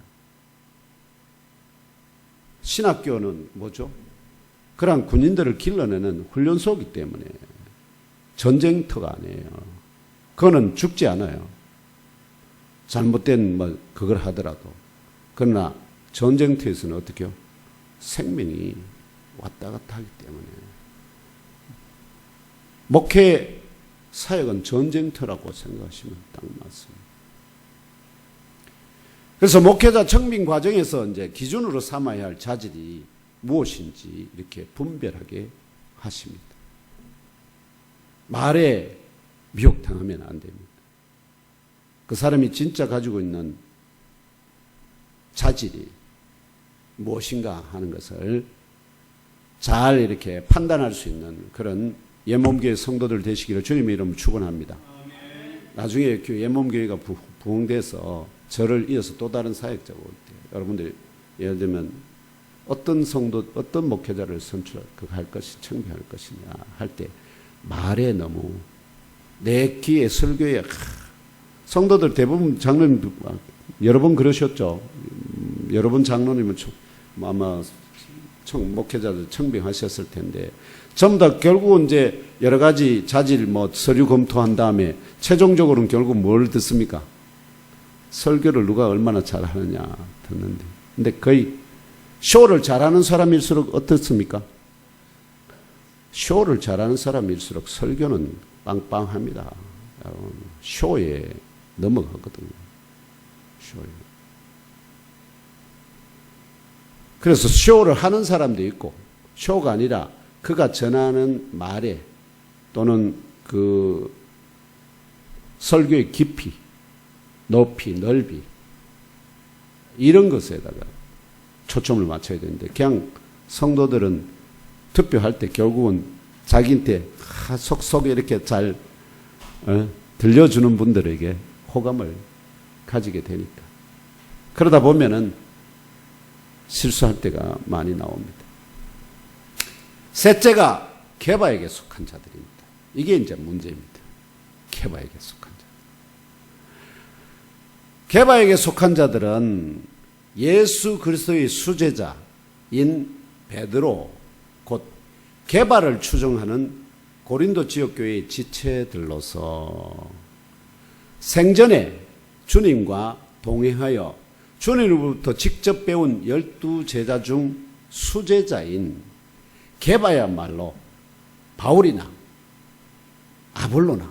신학교는 뭐죠? 그런 군인들을 길러내는 훈련소이기 때문에 전쟁터가 아니에요. 그거는 죽지 않아요. 잘못된 그걸 하더라도. 그러나 전쟁터에서는 어떻게 해요? 생명이 왔다 갔다 하기 때문에. 목회 사역은 전쟁터라고 생각하시면 딱 맞습니다. 그래서 목회자 청빙 과정에서 이제 기준으로 삼아야 할 자질이 무엇인지 이렇게 분별하게 하십니다. 말에 미혹당하면 안 됩니다. 그 사람이 진짜 가지고 있는 자질이 무엇인가 하는 것을 잘 이렇게 판단할 수 있는 그런 예몸교회 성도들 되시기를 주님의 이름으로 축원합니다. 나중에 예몸교회가 부흥돼서 저를 이어서 또 다른 사역자가 올 때 여러분들이 예를 들면 어떤 성도, 어떤 목회자를 선출할 것이 청빙할 것이냐 할 때 말에 너무 내 귀에 설교에 성도들 대부분 장로님 여러 번 그러셨죠. 여러 번 장로님은 아마 목회자들 청빙하셨을 텐데 전부 다 결국은 이제 여러 가지 자질 서류 검토한 다음에 최종적으로는 결국 뭘 듣습니까? 설교를 누가 얼마나 잘하느냐 듣는데. 근데 거의 쇼를 잘하는 사람일수록 어떻습니까? 쇼를 잘하는 사람일수록 설교는 빵빵합니다. 쇼에 넘어가거든요. 쇼에. 그래서 쇼를 하는 사람도 있고 쇼가 아니라 그가 전하는 말에 또는 그 설교의 깊이, 높이, 넓이 이런 것에다가 초점을 맞춰야 되는데 그냥 성도들은 투표할 때 결국은 자기한테 속속에 이렇게 잘 들려주는 분들에게 호감을 가지게 되니까 그러다 보면은 실수할 때가 많이 나옵니다. 셋째가 게바에게 속한 자들입니다. 이게 이제 문제입니다. 게바에게 속한 자. 게바에게 속한 자들은 예수 그리스도의 수제자인 베드로 곧 게바를 추종하는 고린도 지역교회의 지체들로서 생전에 주님과 동행하여 주님으로부터 직접 배운 12제자 중 수제자인 게바야말로 바울이나 아볼로나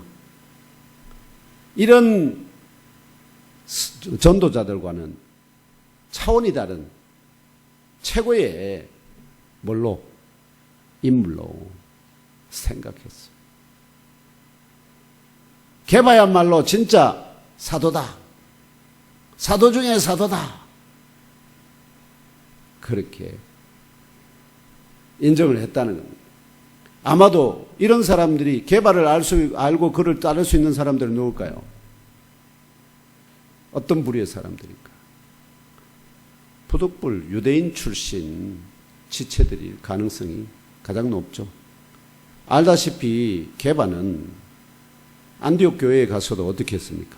이런 전도자들과는 차원이 다른 최고의 인물로 생각했어요. 게바야말로 진짜 사도다. 사도 중에 사도다. 그렇게 인정을 했다는 겁니다. 아마도 이런 사람들이 게바를 알고 그를 따를 수 있는 사람들은 누굴까요? 어떤 부류의 사람들일까? 부득불 유대인 출신 지체들일 가능성이 가장 높죠. 알다시피 게바는 안디옥 교회에 가서도 어떻게 했습니까?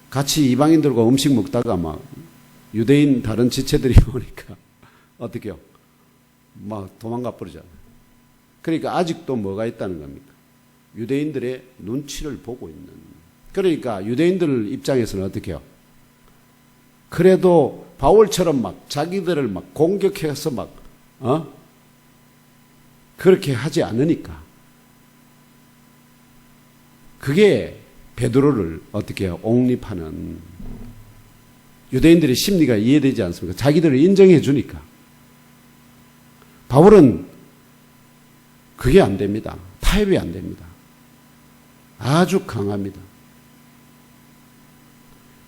같이 이방인들과 음식 먹다가 막 유대인 다른 지체들이 오니까 어떻게 해요? 막 도망가 버리잖아요. 그러니까 아직도 뭐가 있다는 겁니까? 유대인들의 눈치를 보고 있는. 그러니까 유대인들 입장에서는 어떻게 해요? 그래도 바울처럼 막 자기들을 막 공격해서 그렇게 하지 않으니까. 그게 베드로를 어떻게 해요? 옹립하는 유대인들의 심리가 이해되지 않습니까? 자기들을 인정해 주니까. 바울은 그게 안 됩니다. 타협이 안 됩니다. 아주 강합니다.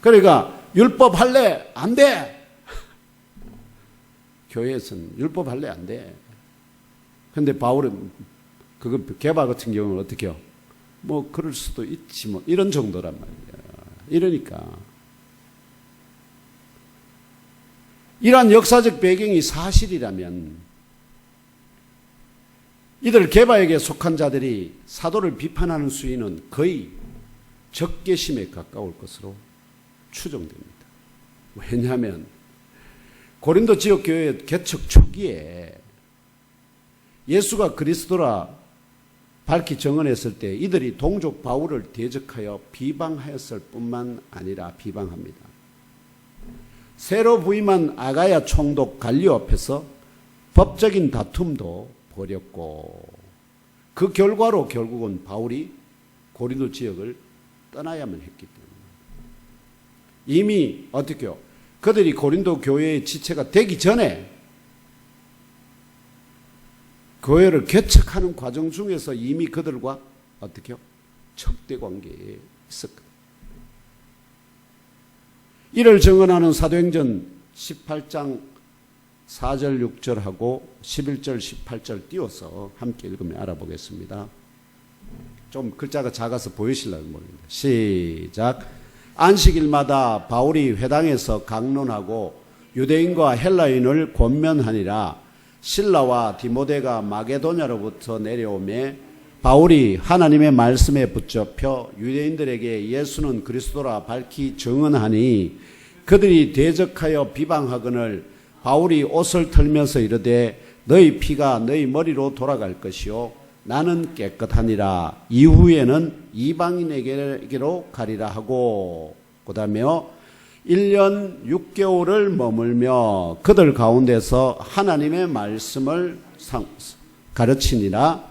그러니까 율법 할래? 안 돼! 교회에서는 율법 할래? 안 돼. 근데 바울은 게바 같은 경우는 어떻게 해요? 그럴 수도 있지 이런 정도란 말이에요. 이러니까 이러한 역사적 배경이 사실이라면 이들 게바에게 속한 자들이 사도를 비판하는 수위는 거의 적개심에 가까울 것으로 추정됩니다. 왜냐하면 고린도 지역교회 개척 초기에 예수가 그리스도라 밝히 정언했을 때 이들이 동족 바울을 대적하여 비방하였을 뿐만 아니라 비방합니다. 새로 부임한 아가야 총독 갈리오 앞에서 법적인 다툼도 벌였고 그 결과로 결국은 바울이 고린도 지역을 떠나야만 했기 때문에 이미 어떻게요? 그들이 고린도 교회의 지체가 되기 전에 교회를 개척하는 과정 중에서 이미 그들과 어떻게요? 척대 관계에 있었거든. 이를 증언하는 사도행전 18장 4절 6절하고 11절 18절 띄워서 함께 읽으면 알아보겠습니다. 좀 글자가 작아서 보이시려면 모르겠습니다. 시작. 안식일마다 바울이 회당에서 강론하고 유대인과 헬라인을 권면하니라. 실라와 디모데가 마게도냐로부터 내려오매 바울이 하나님의 말씀에 붙잡혀 유대인들에게 예수는 그리스도라 밝히 증언하니 그들이 대적하여 비방하거늘 바울이 옷을 털면서 이르되 너희 피가 너희 머리로 돌아갈 것이요 나는 깨끗하니라. 이후에는 이방인에게로 가리라 하고 그 다음에요 1년 6개월을 머물며 그들 가운데서 하나님의 말씀을 가르치니라.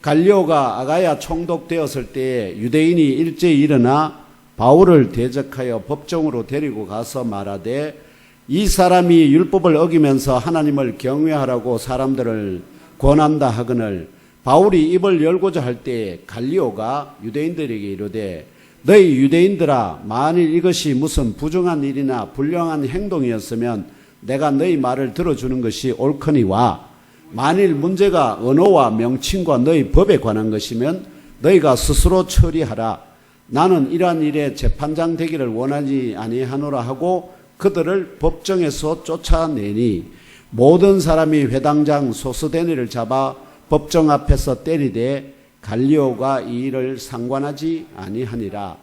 갈리오가 아가야 총독되었을 때에 유대인이 일제히 일어나 바울을 대적하여 법정으로 데리고 가서 말하되 이 사람이 율법을 어기면서 하나님을 경외하라고 사람들을 권한다 하거늘 바울이 입을 열고자 할 때에 갈리오가 유대인들에게 이르되 너희 유대인들아 만일 이것이 무슨 부정한 일이나 불량한 행동이었으면 내가 너희 말을 들어주는 것이 옳거니와 만일 문제가 언어와 명칭과 너희 법에 관한 것이면 너희가 스스로 처리하라. 나는 이러한 일에 재판장 되기를 원하지 아니하노라 하고 그들을 법정에서 쫓아내니 모든 사람이 회당장 소스데니를 잡아 법정 앞에서 때리되 갈리오가 이 일을 상관하지 아니하니라.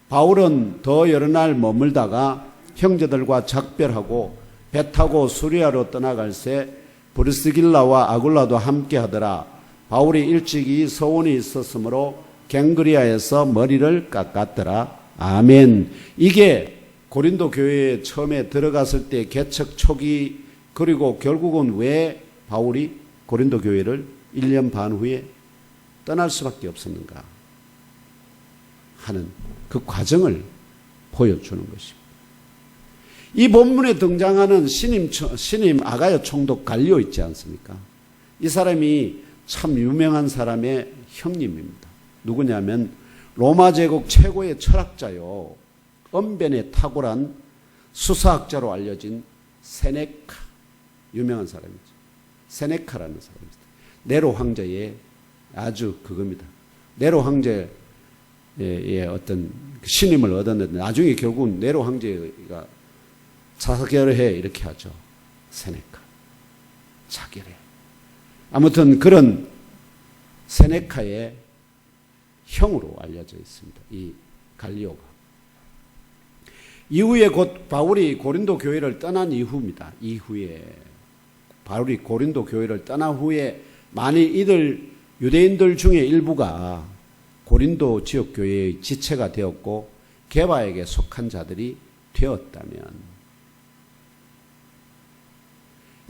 바울은 더 여러 날 머물다가 형제들과 작별하고 배 타고 수리아로 떠나갈새 브리스길라와 아굴라도 함께 하더라. 바울이 일찍이 서원이 있었으므로 갱그리아에서 머리를 깎았더라. 아멘. 이게 고린도 교회에 처음에 들어갔을 때 개척 초기 그리고 결국은 왜 바울이 고린도 교회를 1년 반 후에 떠날 수밖에 없었는가 하는 그 과정을 보여주는 것입니다. 이 본문에 등장하는 신임 아가야 총독 갈리오 있지 않습니까? 이 사람이 참 유명한 사람의 형님입니다. 누구냐면 로마 제국 최고의 철학자요. 언변에 탁월한 수사학자로 알려진 세네카. 유명한 사람이죠. 세네카라는 사람입니다. 네로 황제의 아주 그겁니다. 네로 황제의 어떤 신임을 얻었는데 나중에 결국은 네로 황제가 자결해 이렇게 하죠. 세네카. 자결해. 아무튼 그런 세네카의 형으로 알려져 있습니다. 이 갈리오가. 이후에 곧 바울이 고린도 교회를 떠난 이후입니다. 이후에 바울이 고린도 교회를 떠난 후에 만일 이들 유대인들 중에 일부가 고린도 지역 교회의 지체가 되었고 게바에게 속한 자들이 되었다면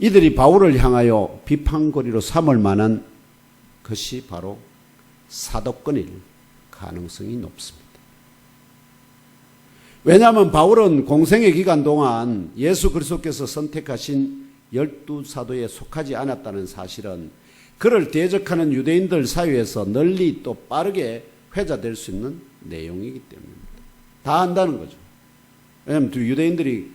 이들이 바울을 향하여 비판거리로 삼을 만한 것이 바로 사도권일 가능성이 높습니다. 왜냐하면 바울은 공생의 기간 동안 예수 그리스도께서 선택하신 12사도에 속하지 않았다는 사실은 그를 대적하는 유대인들 사이에서 널리 또 빠르게 회자될 수 있는 내용이기 때문입니다. 다 안다는 거죠. 왜냐하면 유대인들이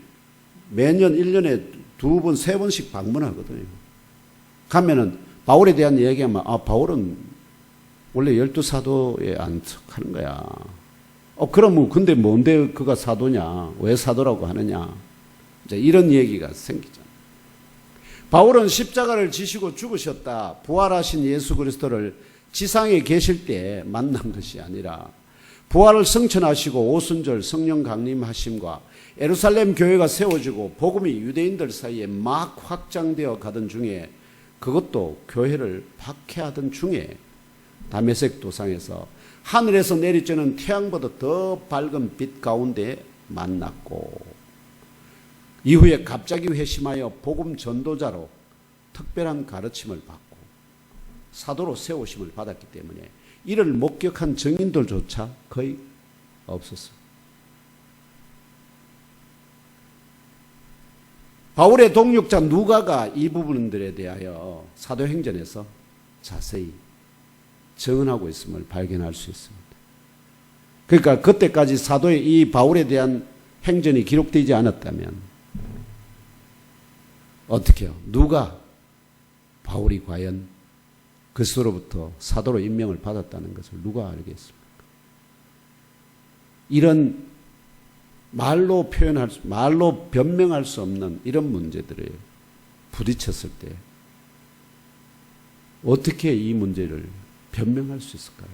매년 1년에 2번, 3번씩 방문하거든요. 가면은 바울에 대한 얘기하면 바울은 원래 12사도에 안 속하는 거야. 그러면 근데 뭔데 그가 사도냐? 왜 사도라고 하느냐? 이제 이런 얘기가 생기잖아요. 바울은 십자가를 지시고 죽으셨다. 부활하신 예수 그리스도를 지상에 계실 때 만난 것이 아니라 부활을 성천하시고 오순절 성령 강림하심과 예루살렘 교회가 세워지고 복음이 유대인들 사이에 막 확장되어 가던 중에, 그것도 교회를 박해하던 중에 다메섹 도상에서 하늘에서 내리쬐는 태양보다 더 밝은 빛 가운데 만났고, 이후에 갑자기 회심하여 복음 전도자로 특별한 가르침을 받고 사도로 세우심을 받았기 때문에 이를 목격한 증인들조차 거의 없었어요. 바울의 동역자 누가가 이 부분들에 대하여 사도행전에서 자세히 증언하고 있음을 발견할 수 있습니다. 그러니까 그때까지 사도의 이 바울에 대한 행전이 기록되지 않았다면 어떻게 해요? 누가 바울이 과연 그리스도로부터 사도로 임명을 받았다는 것을 누가 알겠습니까? 이런 말로 변명할 수 없는 이런 문제들에 부딪혔을 때 어떻게 이 문제를 변명할 수 있을까요?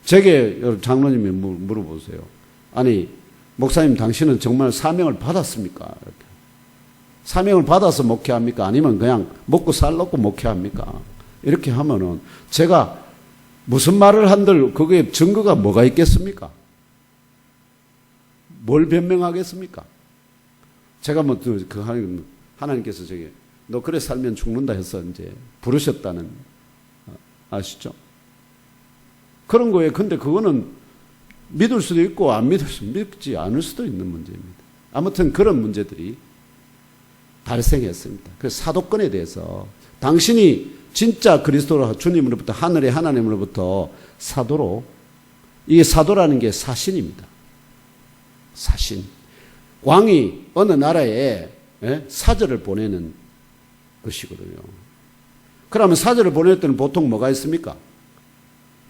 제게 장로님이 물어보세요. 아니, 목사님, 당신은 정말 사명을 받았습니까? 이렇게. 사명을 받아서 목회합니까? 아니면 그냥 먹고 살려고 목회합니까? 이렇게 하면은 제가 무슨 말을 한들 그게 증거가 뭐가 있겠습니까? 뭘 변명하겠습니까? 제가 뭐 하나님께서 저기 너 그래 살면 죽는다 해서 이제 부르셨다는, 아시죠? 그런 거예요. 근데 그거는 믿을 수도 있고 믿지 않을 수도 있는 문제입니다. 아무튼 그런 문제들이 발생했습니다. 그래서 사도권에 대해서 당신이 진짜 그리스도로 주님으로부터 하늘의 하나님으로부터 사도로, 이게 사도라는 게 사신입니다. 사신. 왕이 어느 나라에 사절을 보내는 것이거든요. 그러면 사절을 보낼 때는 보통 뭐가 있습니까?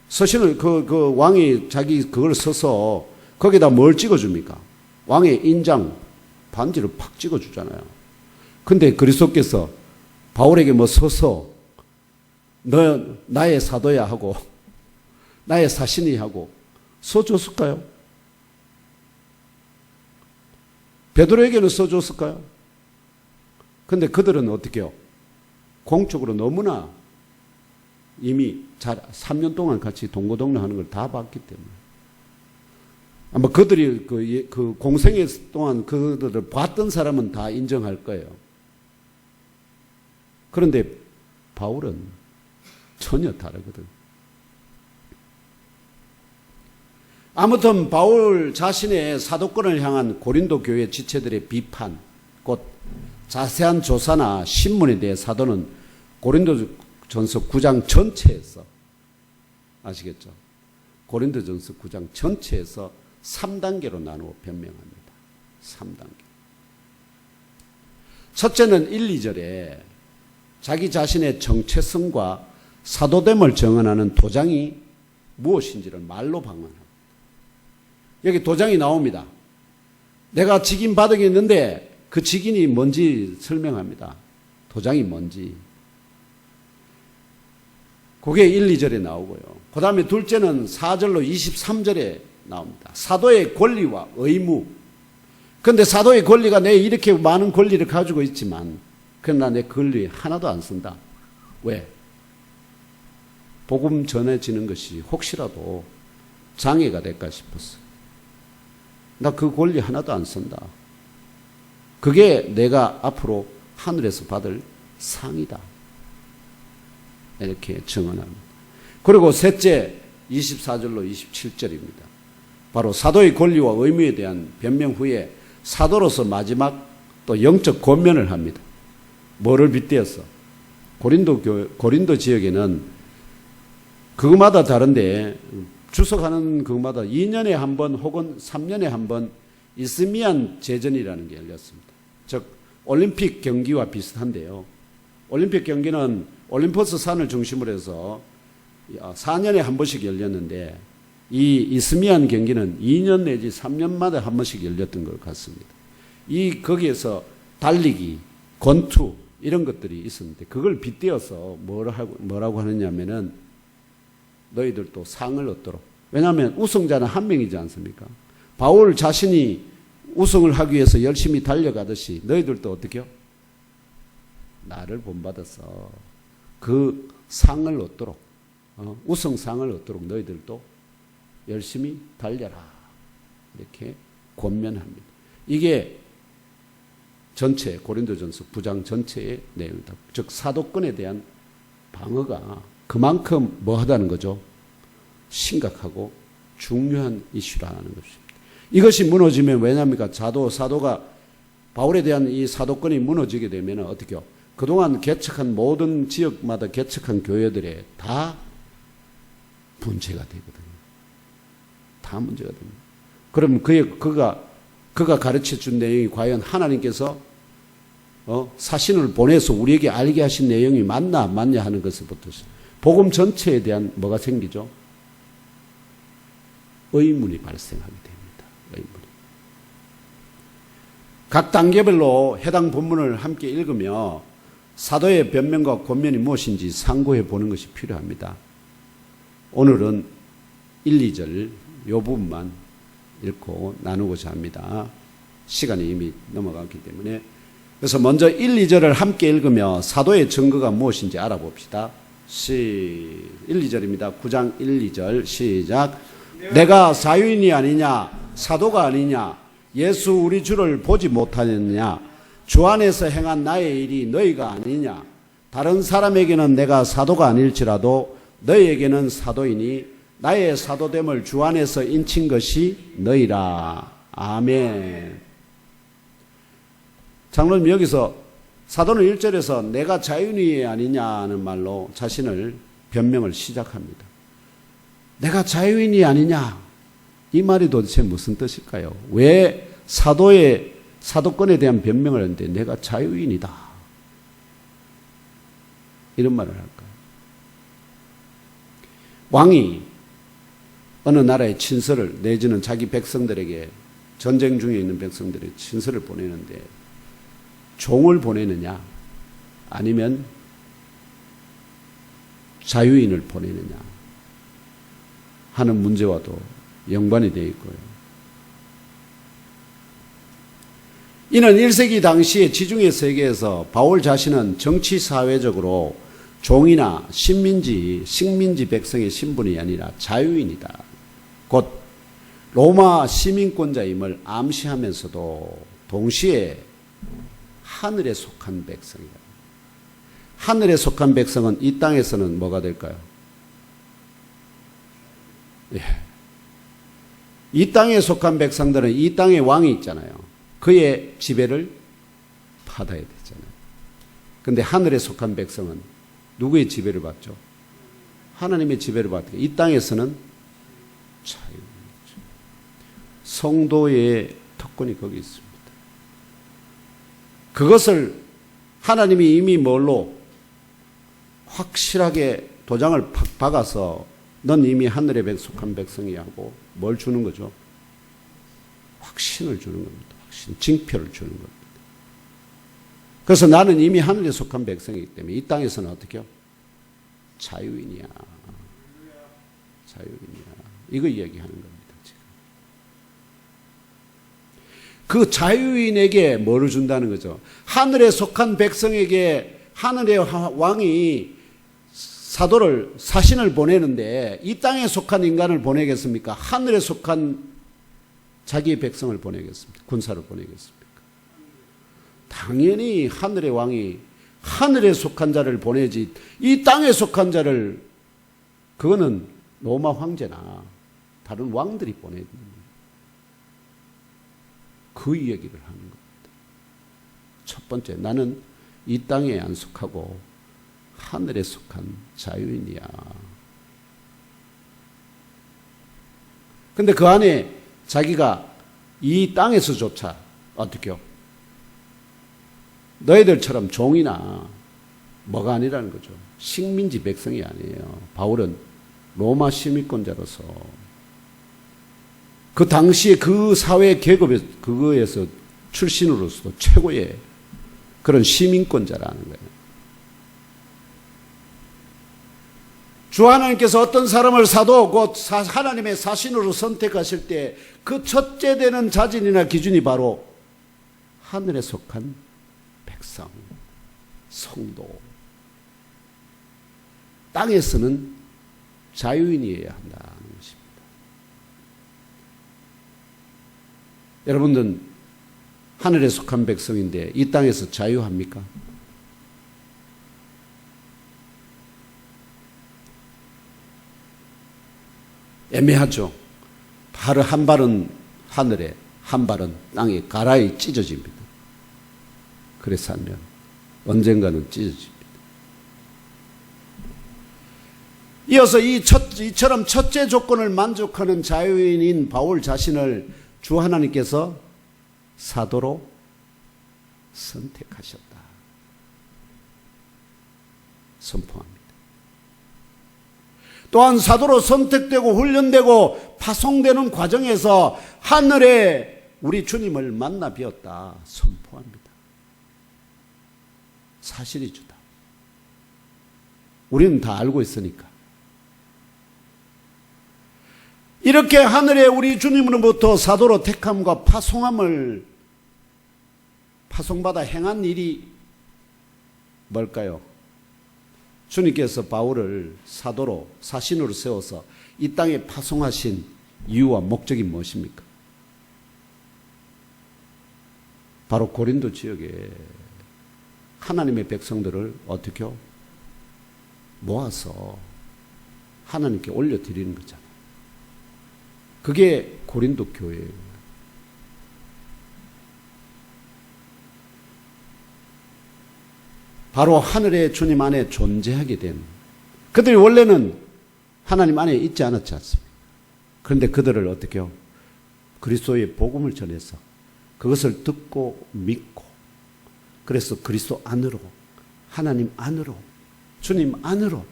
서신을 그 왕이 자기 그걸 써서 거기다 뭘 찍어줍니까? 왕의 인장 반지를 팍 찍어주잖아요. 근데 그리스도께서 바울에게 뭐 써서 너 나의 사도야 하고 나의 사신이 하고 써줬을까요? 베드로에게는 써줬을까요? 근데 그들은 어떻게 해요? 공적으로 너무나 이미 3년 동안 같이 동고동락 하는 걸 다 봤기 때문에 아마 그들이 그 공생애 동안 그들을 봤던 사람은 다 인정할 거예요. 그런데 바울은 전혀 다르거든. 아무튼 바울 자신의 사도권을 향한 고린도 교회 지체들의 비판, 곧 자세한 조사나 신문에 대해 사도는 고린도전서 9장 전체에서, 아시겠죠? 고린도전서 9장 전체에서 3단계로 나누어 변명합니다. 3단계. 첫째는 1, 2절에 자기 자신의 정체성과 사도됨을 정언하는 도장이 무엇인지를 말로 방언합니다. 여기 도장이 나옵니다. 내가 직인 받으겠는데 그 직인이 뭔지 설명합니다. 도장이 뭔지. 그게 1, 2절에 나오고요. 그 다음에 둘째는 4절로 23절에 나옵니다. 사도의 권리와 의무. 그런데 사도의 권리가 내 이렇게 많은 권리를 가지고 있지만 그러나 내 권리 하나도 안 쓴다. 왜? 복음 전해지는 것이 혹시라도 장애가 될까 싶었어. 나 그 권리 하나도 안 쓴다. 그게 내가 앞으로 하늘에서 받을 상이다. 이렇게 증언합니다. 그리고 셋째 24절로 27절입니다. 바로 사도의 권리와 의무에 대한 변명 후에 사도로서 마지막 또 영적 권면을 합니다. 뭐를 빗대어서? 고린도 지역에는 그거마다 다른데 주석하는 그거마다 2년에 한 번 혹은 3년에 한 번 이스미안 제전이라는 게 열렸습니다. 즉 올림픽 경기와 비슷한데요. 올림픽 경기는 올림포스 산을 중심으로 해서 4년에 한 번씩 열렸는데 이 이스미안 경기는 2년 내지 3년마다 한 번씩 열렸던 것 같습니다. 거기에서 달리기, 권투 이런 것들이 있었는데 그걸 빗대어서 뭐라고 하느냐면은 너희들도 상을 얻도록. 왜냐하면 우승자는 한 명이지 않습니까? 바울 자신이 우승을 하기 위해서 열심히 달려가듯이 너희들도 어떻게 해요? 나를 본받아서 그 상을 얻도록 우승상을 얻도록 너희들도 열심히 달려라. 이렇게 권면합니다. 이게 전체 고린도전서 9장 전체의 내용이다. 즉 사도권에 대한 방어가 그만큼 뭐 하다는 거죠? 심각하고 중요한 이슈라는 것입니다. 이것이 무너지면 왜냐합니까? 사도가 바울에 대한 이 사도권이 무너지게 되면 어떻게 해요? 그동안 개척한 모든 지역마다 개척한 교회들에 다 문제가 되거든요. 다 문제가 됩니다. 그럼 그가 가르쳐 준 내용이 과연 하나님께서 사신을 보내서 우리에게 알게 하신 내용이 맞나 안 맞냐 하는 것부터 복음 전체에 대한 뭐가 생기죠? 의문이 발생하게 됩니다. 의문이. 각 단계별로 해당 본문을 함께 읽으며 사도의 변명과 권면이 무엇인지 상고해 보는 것이 필요합니다. 오늘은 1, 2절 이 부분만 읽고 나누고자 합니다. 시간이 이미 넘어갔기 때문에. 그래서 먼저 1, 2절을 함께 읽으며 사도의 증거가 무엇인지 알아봅시다. 1, 2절입니다. 9장 1, 2절 시작. 내가 자유인이 아니냐 사도가 아니냐 예수 우리 주를 보지 못하느냐 주 안에서 행한 나의 일이 너희가 아니냐 다른 사람에게는 내가 사도가 아닐지라도 너희에게는 사도이니 나의 사도됨을 주 안에서 인친 것이 너희라. 아멘. 장로님 여기서 사도는 1절에서 내가 자유인이 아니냐는 말로 자신을 변명을 시작합니다. 내가 자유인이 아니냐 이 말이 도대체 무슨 뜻일까요? 왜 사도권에 대한 변명을 하는데 내가 자유인이다 이런 말을 할까요? 왕이 어느 나라에 친서를 내지는 자기 백성들에게 전쟁 중에 있는 백성들에게 친서를 보내는데 종을 보내느냐 아니면 자유인을 보내느냐 하는 문제와도 연관이 되어 있고요. 이는 1세기 당시의 지중해 세계에서 바울 자신은 정치 사회적으로 종이나 식민지 백성의 신분이 아니라 자유인이다. 곧 로마 시민권자임을 암시하면서도 동시에 하늘에 속한 백성이다. 하늘에 속한 백성은 이 땅에서는 뭐가 될까요? 예. 이 땅에 속한 백성들은 이 땅에 왕이 있잖아요. 그의 지배를 받아야 되잖아요. 그런데 하늘에 속한 백성은 누구의 지배를 받죠? 하나님의 지배를 받고 이 땅에서는 자유입니다. 성도의 특권이 거기 있습니다. 그것을 하나님이 이미 뭘로 확실하게 도장을 팍 박아서 넌 이미 하늘에 속한 백성이야 하고 뭘 주는 거죠? 확신을 주는 겁니다. 확신, 징표를 주는 겁니다. 그래서 나는 이미 하늘에 속한 백성이기 때문에 이 땅에서는 어떻게 해요? 자유인이야. 자유인이야. 이거 이야기하는 겁니다. 지금. 그 자유인에게 뭐를 준다는 거죠? 하늘에 속한 백성에게 하늘의 왕이 사신을 보내는데 이 땅에 속한 인간을 보내겠습니까? 하늘에 속한 자기의 백성을 보내겠습니까? 군사를 보내겠습니까? 당연히 하늘의 왕이 하늘에 속한 자를 보내지 이 땅에 속한 자를 그거는 로마 황제나 다른 왕들이 보내는 그 얘기를 하는 겁니다. 첫 번째, 나는 이 땅에 안 속하고 하늘에 속한 자유인이야. 근데 그 안에 자기가 이 땅에서조차 어떻게 해요? 너희들처럼 종이나 뭐가 아니라는 거죠. 식민지 백성이 아니에요. 바울은 로마 시민권자로서 그 당시에 그 사회 계급에 그거에서 출신으로서도 최고의 그런 시민권자라는 거예요. 주 하나님께서 어떤 사람을 사도 곧 하나님의 사신으로 선택하실 때 그 첫째 되는 자질이나 기준이 바로 하늘에 속한 백성, 성도, 땅에서는 자유인이어야 한다는 것입니다. 여러분들은 하늘에 속한 백성인데 이 땅에서 자유합니까? 애매하죠. 한 발은 하늘에, 한 발은 땅에 가라이 찢어집니다. 그래서 하면 언젠가는 찢어집니다. 이어서 이처럼 첫째 조건을 만족하는 자유인인 바울 자신을 주 하나님께서 사도로 선택하셨다. 선포합니다. 또한 사도로 선택되고 훈련되고 파송되는 과정에서 하늘에 우리 주님을 만나 뵈었다. 선포합니다. 사실이죠. 우리는 다 알고 있으니까. 이렇게 하늘에 우리 주님으로부터 사도로 택함과 파송받아 행한 일이 뭘까요? 주님께서 바울을 사도로 사신으로 세워서 이 땅에 파송하신 이유와 목적이 무엇입니까? 바로 고린도 지역에 하나님의 백성들을 어떻게 모아서 하나님께 올려드리는 거잖아요. 그게 고린도 교회예요. 바로 하늘의 주님 안에 존재하게 된, 그들이 원래는 하나님 안에 있지 않았지 않습니까? 그런데 그들을 어떻게 해요? 그리스도의 복음을 전해서 그것을 듣고 믿고, 그래서 그리스도 안으로, 하나님 안으로, 주님 안으로,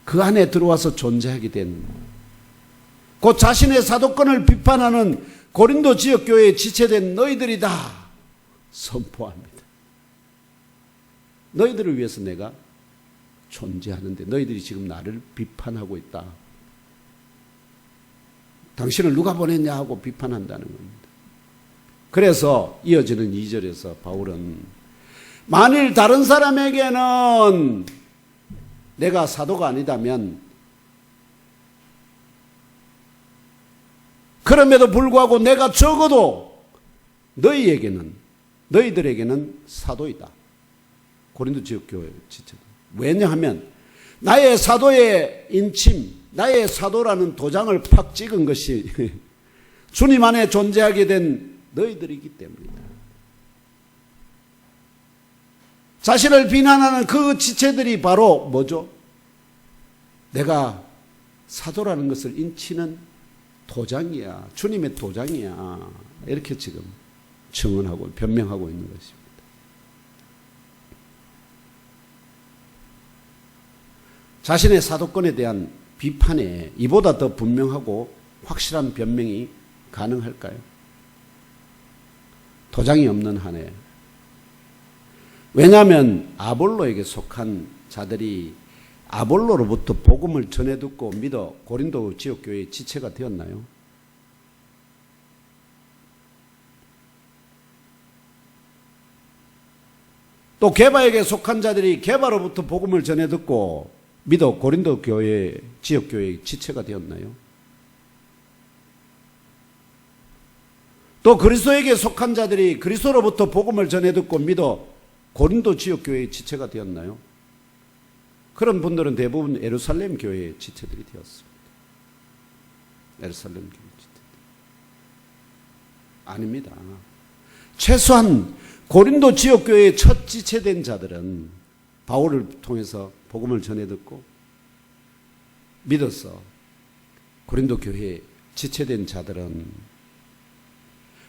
그 안에 들어와서 존재하게 된, 곧 자신의 사도권을 비판하는 고린도 지역교회에 지체된 너희들이다 선포합니다. 너희들을 위해서 내가 존재하는데 너희들이 지금 나를 비판하고 있다. 당신을 누가 보냈냐 하고 비판한다는 겁니다. 그래서 이어지는 2절에서 바울은 만일 다른 사람에게는 내가 사도가 아니다면, 그럼에도 불구하고 내가 적어도 너희들에게는 사도이다. 고린도 지역교회 지체. 왜냐하면 나의 사도의 인침, 나의 사도라는 도장을 팍 찍은 것이 주님 안에 존재하게 된 너희들이기 때문이다. 자신을 비난하는 그 지체들이 바로 뭐죠? 내가 사도라는 것을 인치는 도장이야. 주님의 도장이야. 이렇게 지금 증언하고 변명하고 있는 것입니다. 자신의 사도권에 대한 비판에 이보다 더 분명하고 확실한 변명이 가능할까요? 도장이 없는 한에. 왜냐하면 아볼로에게 속한 자들이 아볼로로부터 복음을 전해 듣고 믿어 고린도 지역교회의 지체가 되었나요? 또 게바에게 속한 자들이 게바로부터 복음을 전해 듣고 믿어 고린도 교회, 지역교회의 지체가 되었나요? 또 그리스도에게 속한 자들이 그리스도로부터 복음을 전해 듣고 믿어 고린도 지역교회의 지체가 되었나요? 그런 분들은 대부분 예루살렘 교회의 지체들이 되었습니다. 예루살렘 교회 지체들. 아닙니다. 최소한 고린도 지역교회의 첫 지체된 자들은 바울을 통해서 복음을 전해 듣고 믿어서 고린도 교회에 지체된 자들은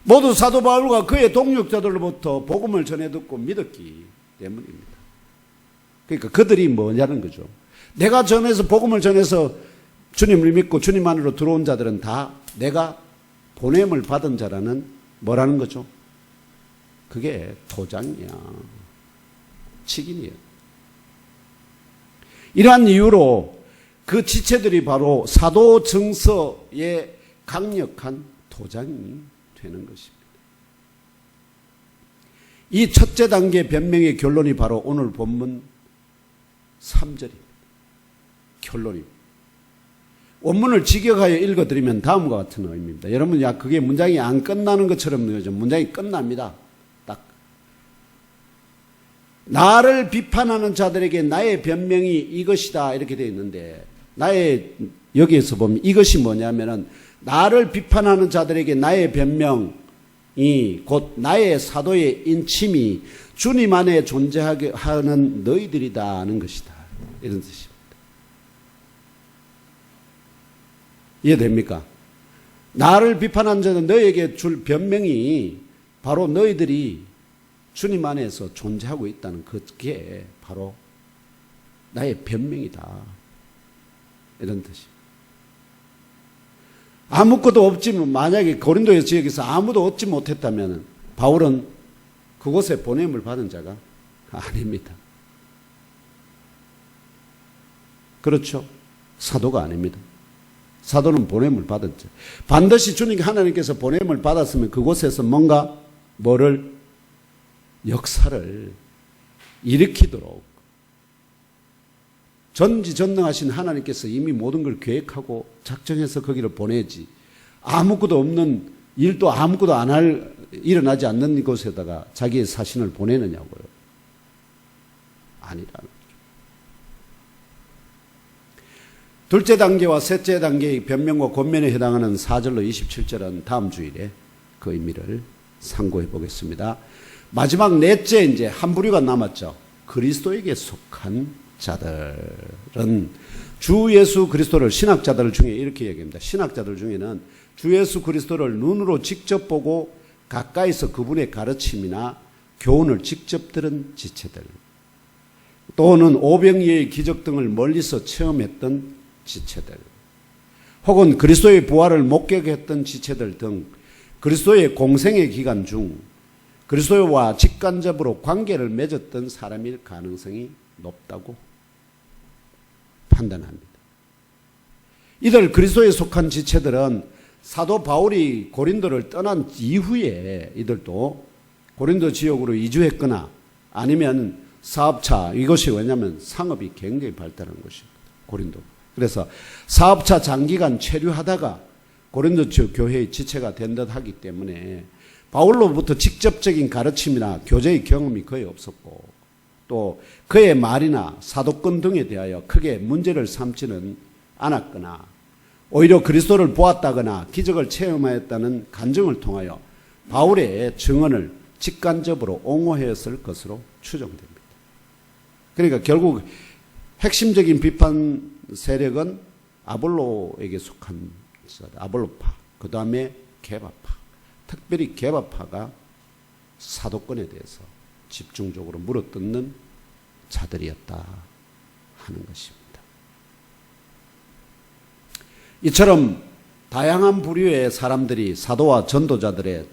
모두 사도 바울과 그의 동역자들로부터 복음을 전해 듣고 믿었기 때문입니다. 그러니까 그들이 뭐냐는 거죠. 내가 전해서 복음을 전해서 주님을 믿고 주님 안으로 들어온 자들은 다 내가 보냄을 받은 자라는 뭐라는 거죠? 그게 도장이야. 직인이에요. 이러한 이유로 그 지체들이 바로 사도 정서의 강력한 도장이 되는 것입니다. 이 첫째 단계 변명의 결론이 바로 오늘 본문 3절입니다. 결론입니다. 원문을 직역하여 읽어드리면 다음과 같은 의미입니다. 여러분, 그게 문장이 안 끝나는 것처럼 느껴져. 문장이 끝납니다. 딱. 나를 비판하는 자들에게 나의 변명이 이것이다. 이렇게 되어 있는데, 여기에서 보면 이것이 뭐냐면은, 나를 비판하는 자들에게 나의 변명이 곧 나의 사도의 인침이 주님 안에 존재하게 하는 너희들이다 하는 것이다. 이런 뜻입니다. 이해됩니까? 나를 비판한 자는 너에게 줄 변명이 바로 너희들이 주님 안에서 존재하고 있다는 그게 바로 나의 변명이다. 이런 뜻입니다. 아무것도 없지만 만약에 고린도 지역에서 아무도 얻지 못했다면 바울은 그곳에 보냄을 받은 자가 아닙니다. 그렇죠? 사도가 아닙니다. 사도는 보냄을 받은 자. 반드시 주님 하나님께서 보냄을 받았으면 그곳에서 뭐를 역사를 일으키도록 전지전능하신 하나님께서 이미 모든 걸 계획하고 작정해서 거기를 보내지, 아무것도 없는 일도 아무것도 일어나지 않는 곳에다가 자기의 사신을 보내느냐고요. 아니라는 거죠. 둘째 단계와 셋째 단계의 변명과 권면에 해당하는 4절로 27절은 다음 주일에 그 의미를 상고해 보겠습니다. 마지막 넷째, 이제 한 부류가 남았죠. 그리스도에게 속한 자들은 주 예수 그리스도를, 신학자들 중에 이렇게 얘기합니다. 신학자들 중에는 주 예수 그리스도를 눈으로 직접 보고 가까이서 그분의 가르침이나 교훈을 직접 들은 지체들, 또는 오병이의 기적 등을 멀리서 체험했던 지체들, 혹은 그리스도의 부활을 목격했던 지체들 등 그리스도의 공생의 기간 중 그리스도와 직간접으로 관계를 맺었던 사람일 가능성이 높다고 판단합니다. 이들 그리스도에 속한 지체들은 사도 바울이 고린도를 떠난 이후에 이들도 고린도 지역으로 이주했거나 아니면 사업차, 이것이 왜냐하면 상업이 굉장히 발달한 곳입니다. 고린도. 그래서 사업차 장기간 체류하다가 고린도 지역 교회의 지체가 된 듯 하기 때문에 바울로부터 직접적인 가르침이나 교제의 경험이 거의 없었고, 또 그의 말이나 사도권 등에 대하여 크게 문제를 삼지는 않았거나, 오히려 그리스도를 보았다거나 기적을 체험하였다는 간증을 통하여 바울의 증언을 직간접으로 옹호했을 것으로 추정됩니다. 그러니까 결국 핵심적인 비판 세력은 아볼로에게 속한 아볼로파, 그 다음에 게바파, 특별히 게바파가 사도권에 대해서 집중적으로 물어뜯는 자들이었다 하는 것입니다. 이처럼 다양한 부류의 사람들이 사도와 전도자들을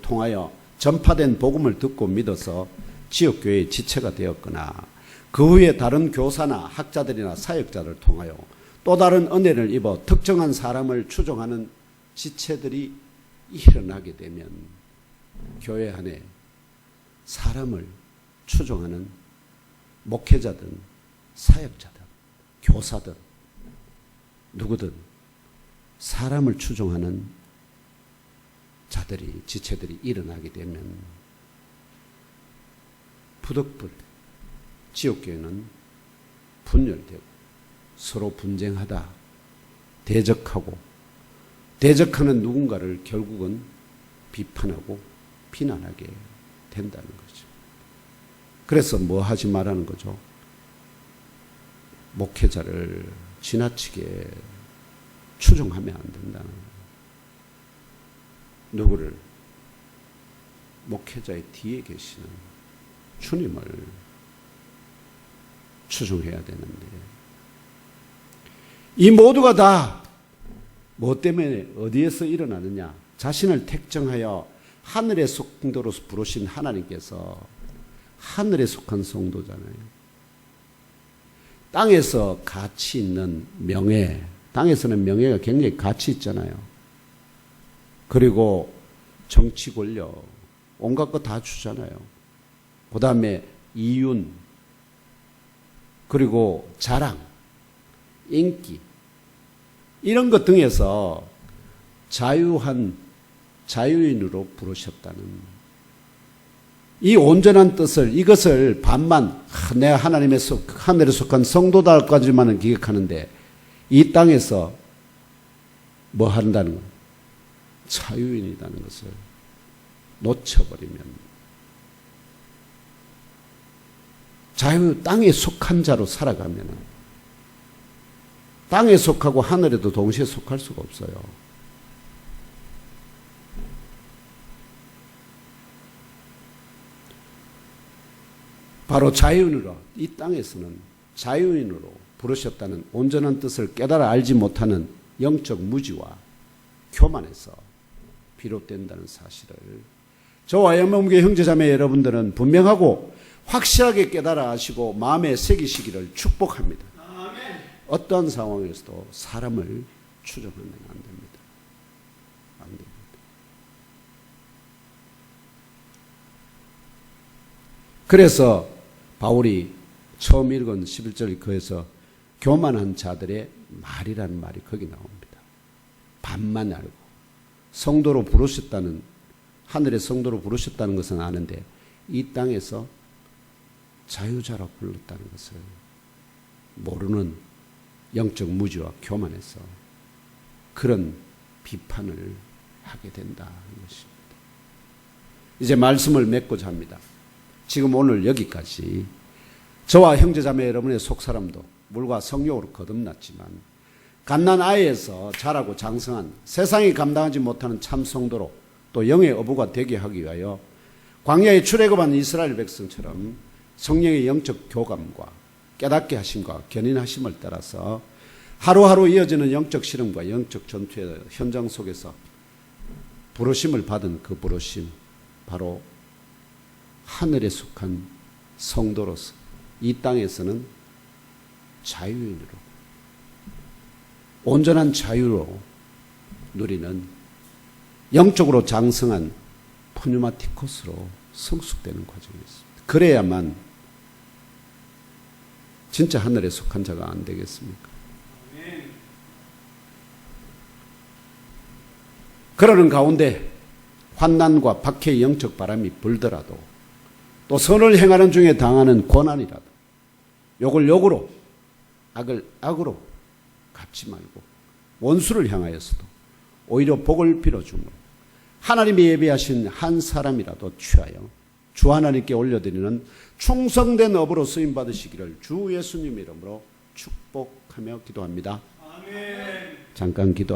통하여 전파된 복음을 듣고 믿어서 지역교회의 지체가 되었거나, 그 후에 다른 교사나 학자들이나 사역자를 통하여 또 다른 은혜를 입어 특정한 사람을 추종하는 지체들이 일어나게 되면 교회 안에 사람을 추종하는 목회자든 사역자든 교사든 누구든 사람을 추종하는 자들이, 지체들이 일어나게 되면 부득불 지역교회는 분열되고 서로 분쟁하다, 대적하는 누군가를 결국은 비판하고 비난하게 된다는 거죠. 그래서 뭐 하지 말라는 거죠? 목회자를 지나치게 추종하면 안 된다는 거예요. 누구를? 목회자의 뒤에 계시는 주님을 추종해야 되는데, 이 모두가 다 뭐 때문에 어디에서 일어나느냐? 자신을 택정하여 하늘의 성도로서 부르신 하나님께서 하늘에 속한 성도잖아요. 땅에서 가치 있는 명예, 땅에서는 명예가 굉장히 가치 있잖아요. 그리고 정치 권력, 온갖 거 다 주잖아요. 그 다음에 이윤, 그리고 자랑, 인기, 이런 것 등에서 자유인으로 부르셨다는 이 온전한 뜻을, 이것을 반만 내가 하늘에 속한 성도다까지만은 기억하는데 이 땅에서 뭐 한다는 거, 자유인이라는 것을 놓쳐버리면 땅에 속한 자로 살아가면 땅에 속하고 하늘에도 동시에 속할 수가 없어요. 바로 자유인으로, 이 땅에서는 자유인으로 부르셨다는 온전한 뜻을 깨달아 알지 못하는 영적 무지와 교만에서 비롯된다는 사실을 저와 영명무교 형제자매 여러분들은 분명하고 확실하게 깨달아 아시고 마음에 새기시기를 축복합니다. 어떠한 상황에서도 사람을 추종하면 안 됩니다. 안 됩니다. 그래서 바울이 처음 읽은 11절 그에서 교만한 자들의 말이라는 말이 거기 나옵니다. 반만 알고 성도로 부르셨다는, 하늘의 성도로 부르셨다는 것은 아는데 이 땅에서 자유자라고 불렀다는 것을 모르는 영적 무지와 교만에서 그런 비판을 하게 된다는 것입니다. 이제 말씀을 맺고자 합니다. 지금 오늘 여기까지 저와 형제자매 여러분의 속사람도 물과 성욕으로 거듭났지만 갓난 아이에서 자라고 장성한 세상이 감당하지 못하는 참 성도로 또 영의 어부가 되게 하기 위하여 광야에 출애굽한 이스라엘 백성처럼 성령의 영적 교감과 깨닫게 하심과 견인하심을 따라서 하루하루 이어지는 영적 실험과 영적 전투의 현장 속에서 부르심을 받은 그 부르심, 바로 하늘에 속한 성도로서 이 땅에서는 자유인으로, 온전한 자유로 누리는 영적으로 장성한 푸뉴마티코스로 성숙되는 과정이 있습니다. 그래야만 진짜 하늘에 속한 자가 안 되겠습니까? 그러는 가운데 환난과 박해의 영적 바람이 불더라도 또 선을 행하는 중에 당하는 고난이라도 욕을 욕으로 악을 악으로 갚지 말고 원수를 향하여서도 오히려 복을 빌어주므로 하나님이 예비하신 한 사람이라도 취하여 주 하나님께 올려드리는 충성된 업으로 쓰임받으시기를 주 예수님 이름으로 축복하며 기도합니다. 아멘. 잠깐 기도